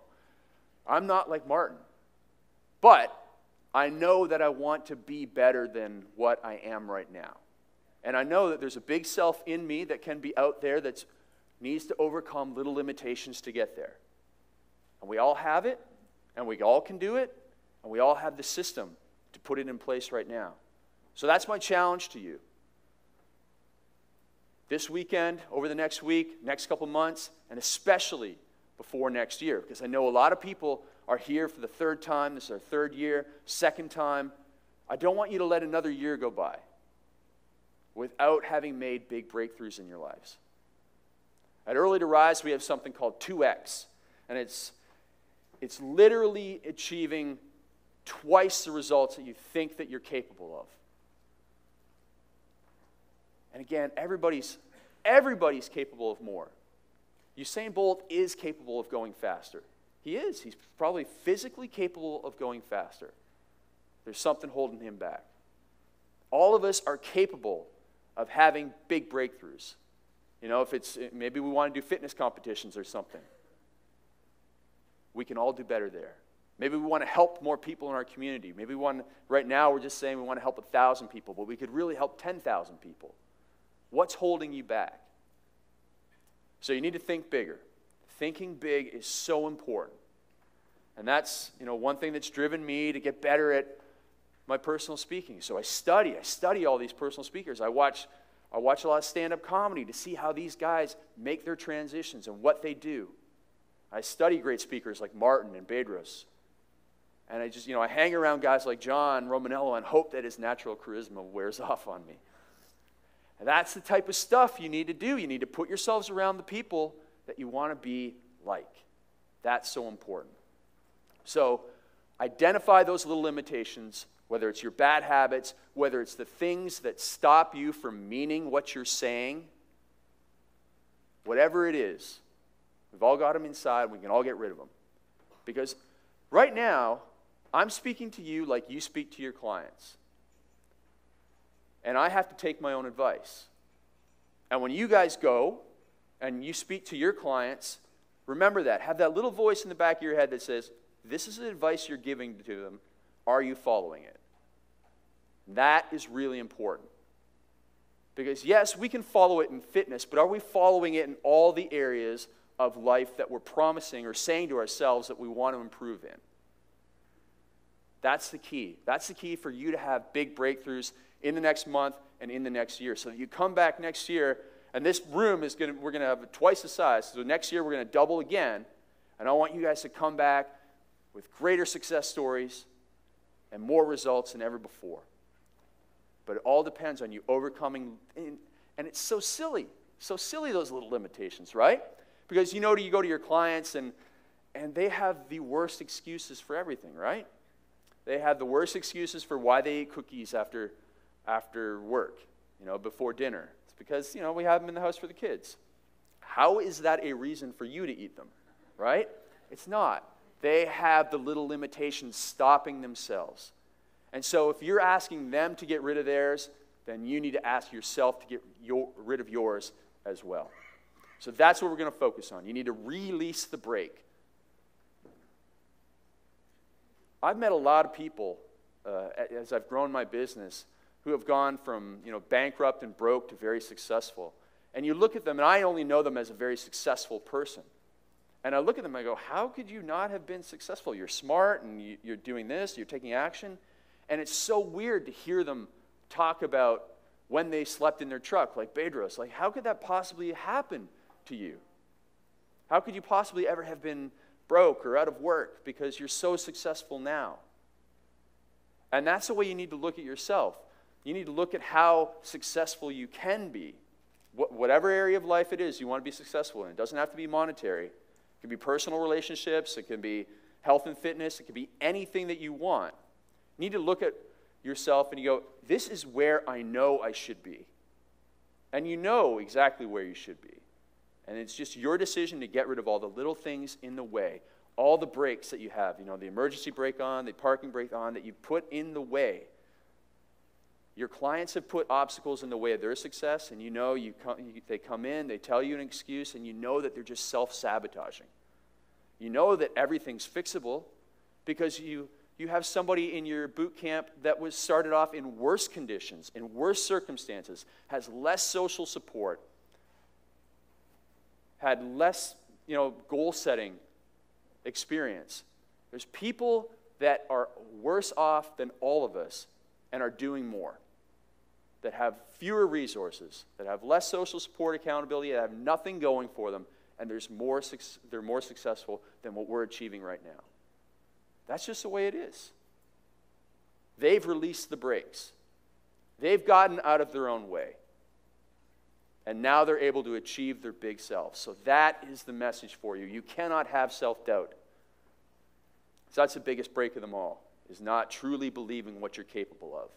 I'm not like Martin. But I know that I want to be better than what I am right now. And I know that there's a big self in me that can be out there that needs to overcome little limitations to get there. And we all have it, and we all can do it, and we all have the system to put it in place right now. So that's my challenge to you. This weekend, over the next week, next couple months, and especially before next year, because I know a lot of people are here for the third time. This is their third year, second time. I don't want you to let another year go by without having made big breakthroughs in your lives. At Early to Rise, we have something called 2X, and it's literally achieving twice the results that you think that you're capable of. And again, everybody's capable of more. Usain Bolt is capable of going faster. He is. He's probably physically capable of going faster. There's something holding him back. All of us are capable of having big breakthroughs. You know, if it's, maybe we want to do fitness competitions or something. We can all do better there. Maybe we want to help more people in our community. Maybe right now we're just saying we want to help 1,000 people, but we could really help 10,000 people. What's holding you back? So you need to think bigger. Thinking big is so important. And that's, you know, one thing that's driven me to get better at my personal speaking. So I study all these personal speakers. I watch a lot of stand-up comedy to see how these guys make their transitions and what they do. I study great speakers like Martin and Bedros. And I just, you know, I hang around guys like John Romanello and hope that his natural charisma wears off on me. And that's the type of stuff you need to do. You need to put yourselves around the people that you want to be like. That's so important. So identify those little limitations, whether it's your bad habits, whether it's the things that stop you from meaning what you're saying. Whatever it is, we've all got them inside. We can all get rid of them. Because right now, I'm speaking to you like you speak to your clients. And I have to take my own advice. And when you guys go and you speak to your clients, remember that. Have that little voice in the back of your head that says, this is the advice you're giving to them. Are you following it? That is really important. Because yes, we can follow it in fitness, but are we following it in all the areas of life that we're promising or saying to ourselves that we want to improve in? That's the key. That's the key for you to have big breakthroughs in the next month and in the next year. So that you come back next year, and this room is we're going to have twice the size. So next year we're going to double again. And I want you guys to come back with greater success stories and more results than ever before. But it all depends on you overcoming, and it's so silly, those little limitations, right? Because you go to your clients and they have the worst excuses for everything, right? They have the worst excuses for why they eat cookies after work, before dinner. It's because, we have them in the house for the kids. How is that a reason for you to eat them, right? It's not. They have the little limitations stopping themselves. And so if you're asking them to get rid of theirs, then you need to ask yourself to get rid of yours as well. So that's what we're going to focus on. You need to release the brake. I've met a lot of people as I've grown my business who have gone from bankrupt and broke to very successful. And you look at them, and I only know them as a very successful person. And I look at them and I go, how could you not have been successful? You're smart, and you're doing this, you're taking action. And it's so weird to hear them talk about when they slept in their truck, like Bedros. Like, how could that possibly happen to you? How could you possibly ever have been broke or out of work because you're so successful now? And that's the way you need to look at yourself. You need to look at how successful you can be. Whatever area of life it is you want to be successful in. It doesn't have to be monetary. It can be personal relationships. It can be health and fitness. It can be anything that you want. You need to look at yourself and you go, this is where I know I should be. And you know exactly where you should be. And it's just your decision to get rid of all the little things in the way, all the brakes that you have, the emergency brake on, the parking brake on, that you put in the way. Your clients have put obstacles in the way of their success, and they come in, they tell you an excuse, and you know that they're just self-sabotaging. You know that everything's fixable because you have somebody in your boot camp that was started off in worse conditions, in worse circumstances, has less social support, had less, goal-setting experience. There's people that are worse off than all of us and are doing more, that have fewer resources, that have less social support, accountability, that have nothing going for them, and they're more successful than what we're achieving right now. That's just the way it is. They've released the brakes. They've gotten out of their own way. And now they're able to achieve their big selves. So that is the message for you. You cannot have self-doubt. So that's the biggest break of them all, is not truly believing what you're capable of.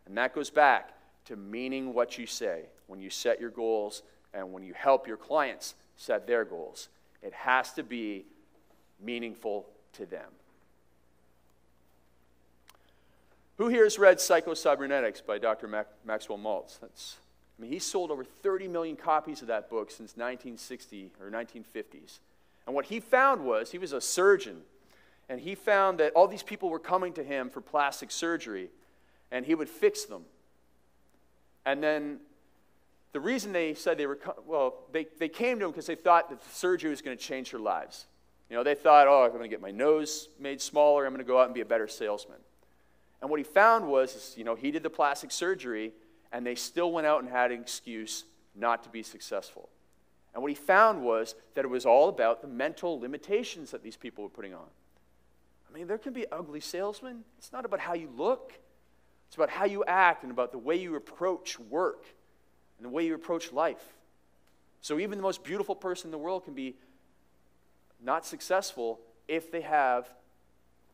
And that goes back to meaning what you say when you set your goals and when you help your clients set their goals. It has to be meaningful to them. Who here has read Psycho-Cybernetics by Dr. Maxwell Maltz? He sold over 30 million copies of that book since 1960 or 1950s. And what he found was, he was a surgeon, and he found that all these people were coming to him for plastic surgery, and he would fix them. And then the reason they said they came to him because they thought that the surgery was going to change their lives. They thought, I'm going to get my nose made smaller, I'm going to go out and be a better salesman. And what he found was, he did the plastic surgery, and they still went out and had an excuse not to be successful. And what he found was that it was all about the mental limitations that these people were putting on. There can be ugly salesmen. It's not about how you look. It's about how you act and about the way you approach work and the way you approach life. So even the most beautiful person in the world can be not successful if they have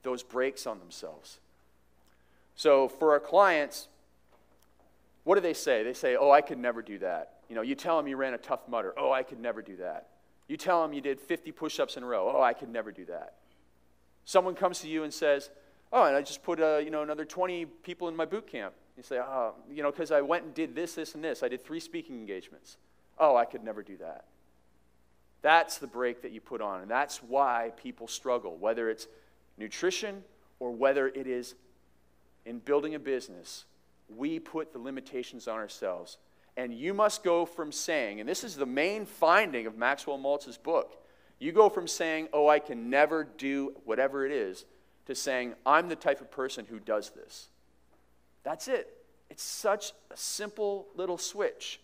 those brakes on themselves. So for our clients, what do they say? They say, I could never do that. You tell them you ran a Tough Mudder. I could never do that. You tell them you did 50 push-ups in a row. I could never do that. Someone comes to you and says, and I just put another 20 people in my boot camp. You say, because I went and did this, this, and this. I did 3 speaking engagements. I could never do that. That's the brake that you put on, and that's why people struggle, whether it's nutrition or whether it is in building a business. We put the limitations on ourselves. And you must go from saying, and this is the main finding of Maxwell Maltz's book, you go from saying, I can never do whatever it is, to saying, I'm the type of person who does this. That's it. It's such a simple little switch.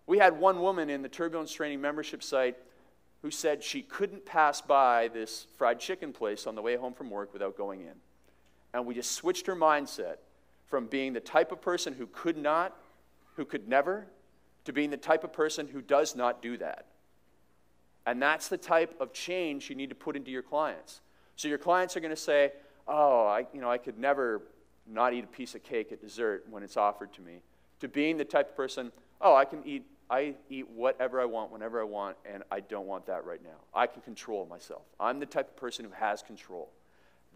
We had one woman in the Turbulence Training membership site who said she couldn't pass by this fried chicken place on the way home from work without going in. And we just switched her mindset from being the type of person who could never, to being the type of person who does not do that. And that's the type of change you need to put into your clients. So your clients are going to say, oh, I could never not eat a piece of cake at dessert when it's offered to me, to being the type of person, oh, I eat whatever I want, whenever I want, and I don't want that right now. I can control myself. I'm the type of person who has control.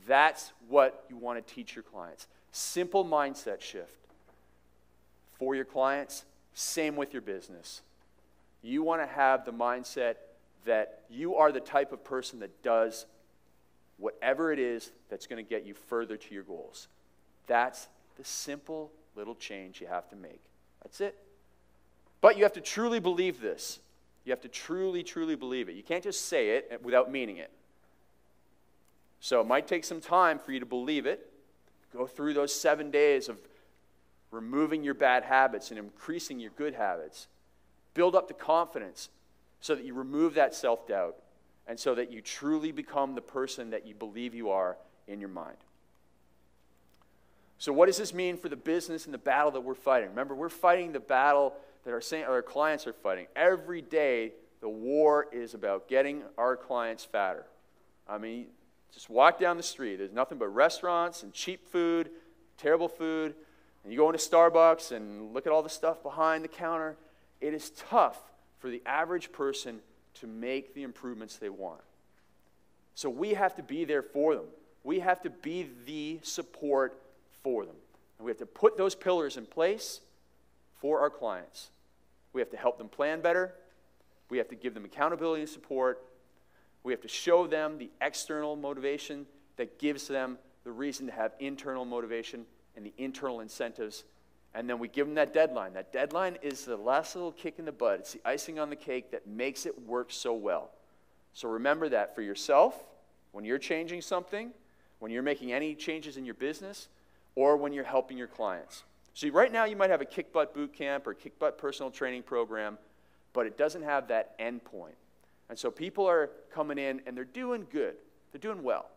That's what you want to teach your clients. Simple mindset shift for your clients, same with your business. You want to have the mindset that you are the type of person that does whatever it is that's going to get you further to your goals. That's the simple little change you have to make. That's it. But you have to truly believe this. You have to truly, truly believe it. You can't just say it without meaning it. So it might take some time for you to believe it. Go through those 7 days of removing your bad habits and increasing your good habits. Build up the confidence so that you remove that self-doubt and so that you truly become the person that you believe you are in your mind. So what does this mean for the business and the battle that we're fighting? Remember, we're fighting the battle that our clients are fighting. Every day, the war is about getting our clients fatter. I mean, just walk down the street. There's nothing but restaurants and cheap food, terrible food. And you go into Starbucks and look at all the stuff behind the counter. It is tough for the average person to make the improvements they want. So we have to be there for them. We have to be the support for them. And we have to put those pillars in place for our clients. We have to help them plan better. We have to give them accountability and support. We have to show them the external motivation that gives them the reason to have internal motivation and the internal incentives. And then we give them that deadline. That deadline is the last little kick in the butt. It's the icing on the cake that makes it work so well. So remember that for yourself, when you're changing something, when you're making any changes in your business, or when you're helping your clients. See, right now you might have a kick butt boot camp or kick butt personal training program, but it doesn't have that end point. And so people are coming in and they're doing good. They're doing well.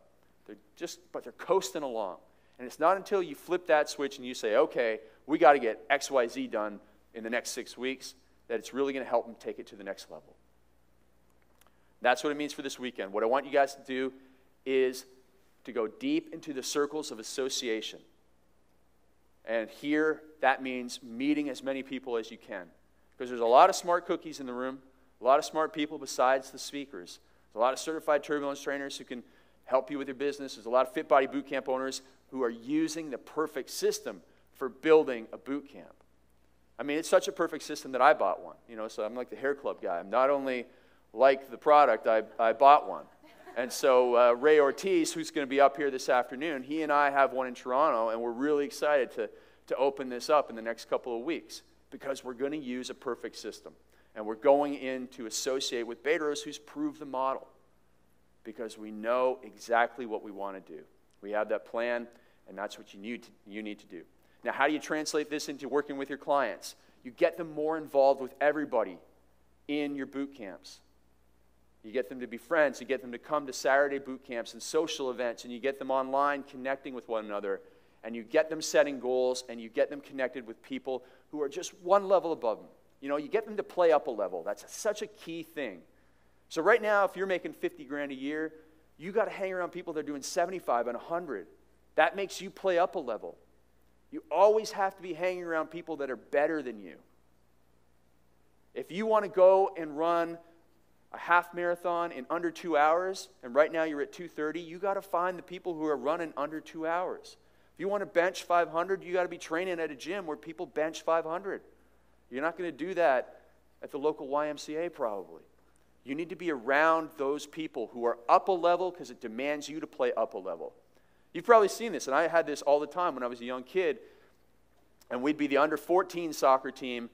But they're coasting along. And it's not until you flip that switch and you say, okay, we got to get XYZ done in the next 6 weeks, that it's really going to help them take it to the next level. That's what it means for this weekend. What I want you guys to do is to go deep into the circles of association. And here, that means meeting as many people as you can. Because there's a lot of smart cookies in the room, a lot of smart people besides the speakers. There's a lot of certified turbulence trainers who can help you with your business. There's a lot of Fit Body Bootcamp owners who are using the perfect system for building a boot camp. I mean, it's such a perfect system that I bought one. So I'm like the hair club guy. I'm not only like the product, I bought one. And so Ray Ortiz, who's going to be up here this afternoon, he and I have one in Toronto, and we're really excited to open this up in the next couple of weeks because we're going to use a perfect system. And we're going in to associate with Bedros, who's proved the model, because we know exactly what we want to do. We have that plan, and that's what you need to do. Now, how do you translate this into working with your clients? You get them more involved with everybody in your boot camps. You get them to be friends. You get them to come to Saturday boot camps and social events, and you get them online connecting with one another, and you get them setting goals, and you get them connected with people who are just one level above them. You get them to play up a level. That's such a key thing. So right now, if you're making $50,000 a year, you got to hang around people that are doing 75 and 100. That makes you play up a level. You always have to be hanging around people that are better than you. If you want to go and run a half marathon in under 2 hours, and right now you're at 2:30, you got to find the people who are running under 2 hours. If you want to bench 500, you got to be training at a gym where people bench 500. You're not going to do that at the local YMCA probably. You need to be around those people who are up a level because it demands you to play up a level. You've probably seen this, and I had this all the time when I was a young kid, and we'd be the under 14 soccer team,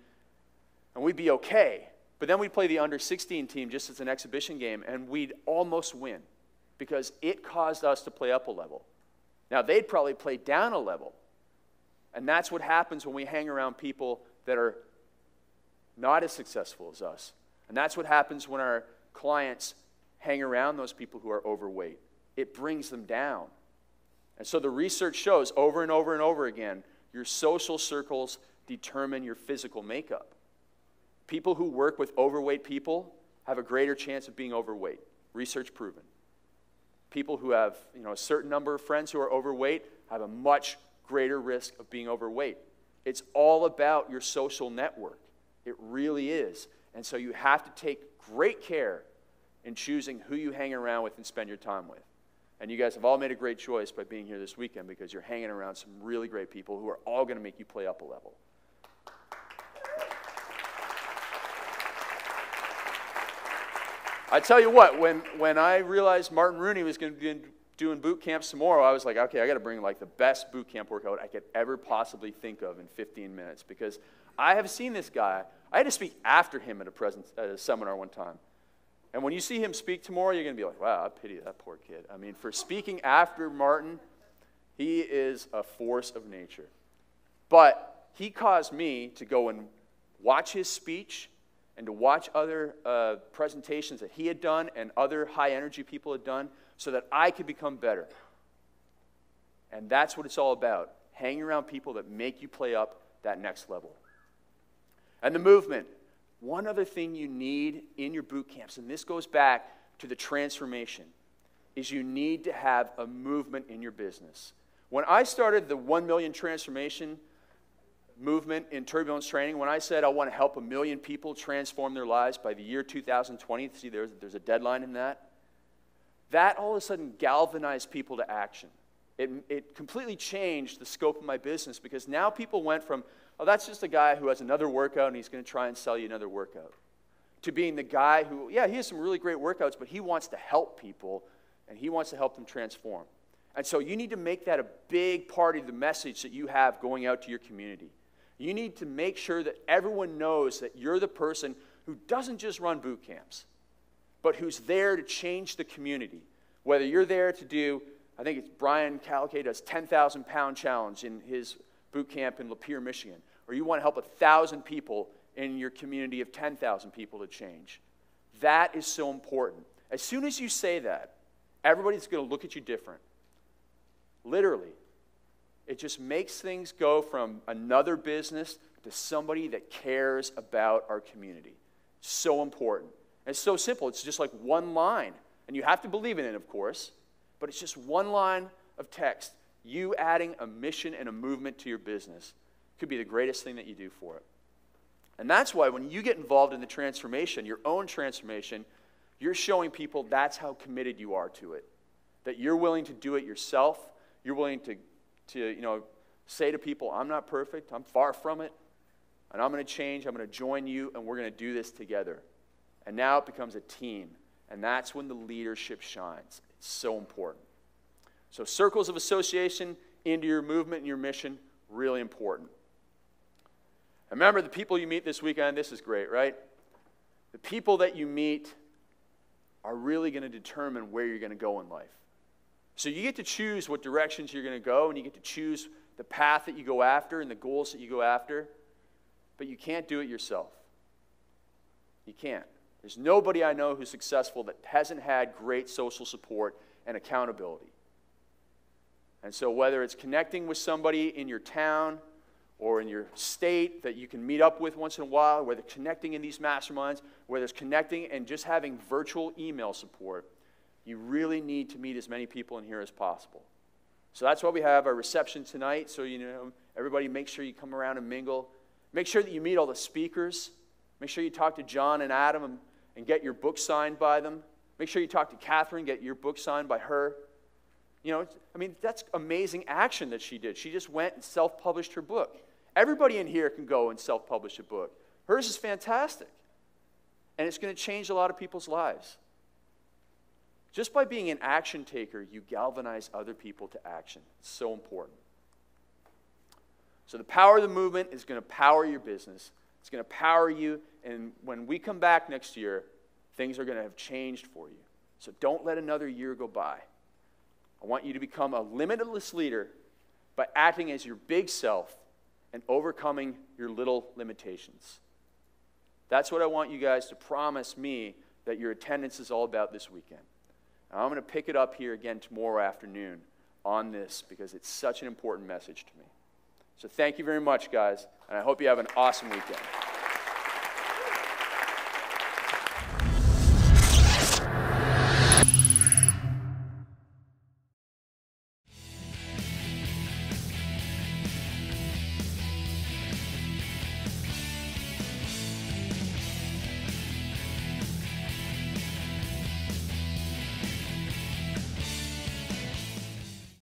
and we'd be okay. But then we'd play the under-16 team just as an exhibition game, and we'd almost win because it caused us to play up a level. Now, they'd probably play down a level, and that's what happens when we hang around people that are not as successful as us. And that's what happens when our clients hang around those people who are overweight. It brings them down. And so the research shows over and over and over again, your social circles determine your physical makeup. People who work with overweight people have a greater chance of being overweight. Research proven. People who have, a certain number of friends who are overweight have a much greater risk of being overweight. It's all about your social network. It really is. And so you have to take great care in choosing who you hang around with and spend your time with. And you guys have all made a great choice by being here this weekend because you're hanging around some really great people who are all going to make you play up a level. I tell you what, when I realized Martin Rooney was going to be doing boot camps tomorrow, I was like, okay, I got to bring like the best boot camp workout I could ever possibly think of in 15 minutes because I have seen this guy. I had to speak after him at a seminar one time. And when you see him speak tomorrow, you're going to be like, wow, I pity that poor kid. I mean, for speaking after Martin, he is a force of nature. But he caused me to go and watch his speech and to watch other presentations that he had done and other high-energy people had done so that I could become better. And that's what it's all about, hanging around people that make you play up that next level. And the movement. One other thing you need in your boot camps, and this goes back to the transformation, is you need to have a movement in your business. When I started the 1 million transformation movement in Turbulence training, when I said I want to help 1 million people transform their lives by the year 2020, see there's a deadline in that, that all of a sudden galvanized people to action. It completely changed the scope of my business because now people went from, oh, that's just a guy who has another workout and he's going to try and sell you another workout, to being the guy who, yeah, he has some really great workouts, but he wants to help people and he wants to help them transform. And so you need to make that a big part of the message that you have going out to your community. You need to make sure that everyone knows that you're the person who doesn't just run boot camps, but who's there to change the community. Whether you're there to do, I think it's Brian Calicay does 10,000 pound challenge in his boot camp in Lapeer, Michigan, or you want to help 1,000 people in your community of 10,000 people to change. That is so important. As soon as you say that, everybody's going to look at you different. Literally. It just makes things go from another business to somebody that cares about our community. So important. And it's so simple. It's just like one line. And you have to believe in it, of course. But it's just one line of text. You adding a mission and a movement to your business could be the greatest thing that you do for it. And that's why when you get involved in the transformation, your own transformation, you're showing people that's how committed you are to it. That you're willing to do it yourself. You're willing to say to people, I'm not perfect. I'm far from it. And I'm going to change. I'm going to join you, and we're going to do this together. And now it becomes a team. And that's when the leadership shines. It's so important. So circles of association into your movement and your mission, really important. And remember, the people you meet this weekend, this is great, right? The people that you meet are really going to determine where you're going to go in life. So you get to choose what directions you're going to go, and you get to choose the path that you go after and the goals that you go after, but you can't do it yourself. You can't. There's nobody I know who's successful that hasn't had great social support and accountability. And so whether it's connecting with somebody in your town or in your state that you can meet up with once in a while, whether connecting in these masterminds, whether it's connecting and just having virtual email support, you really need to meet as many people in here as possible. So that's why we have our reception tonight. So, everybody make sure you come around and mingle. Make sure that you meet all the speakers. Make sure you talk to John and Adam and get your book signed by them. Make sure you talk to Catherine, get your book signed by her. That's amazing action that she did. She just went and self-published her book. Everybody in here can go and self-publish a book. Hers is fantastic. And it's going to change a lot of people's lives. Just by being an action taker, you galvanize other people to action. It's so important. So the power of the movement is going to power your business. It's going to power you, and when we come back next year, things are going to have changed for you. So don't let another year go by. I want you to become a limitless leader by acting as your big self and overcoming your little limitations. That's what I want you guys to promise me that your attendance is all about this weekend. And I'm going to pick it up here again tomorrow afternoon on this because it's such an important message to me. So thank you very much, guys, and I hope you have an awesome weekend.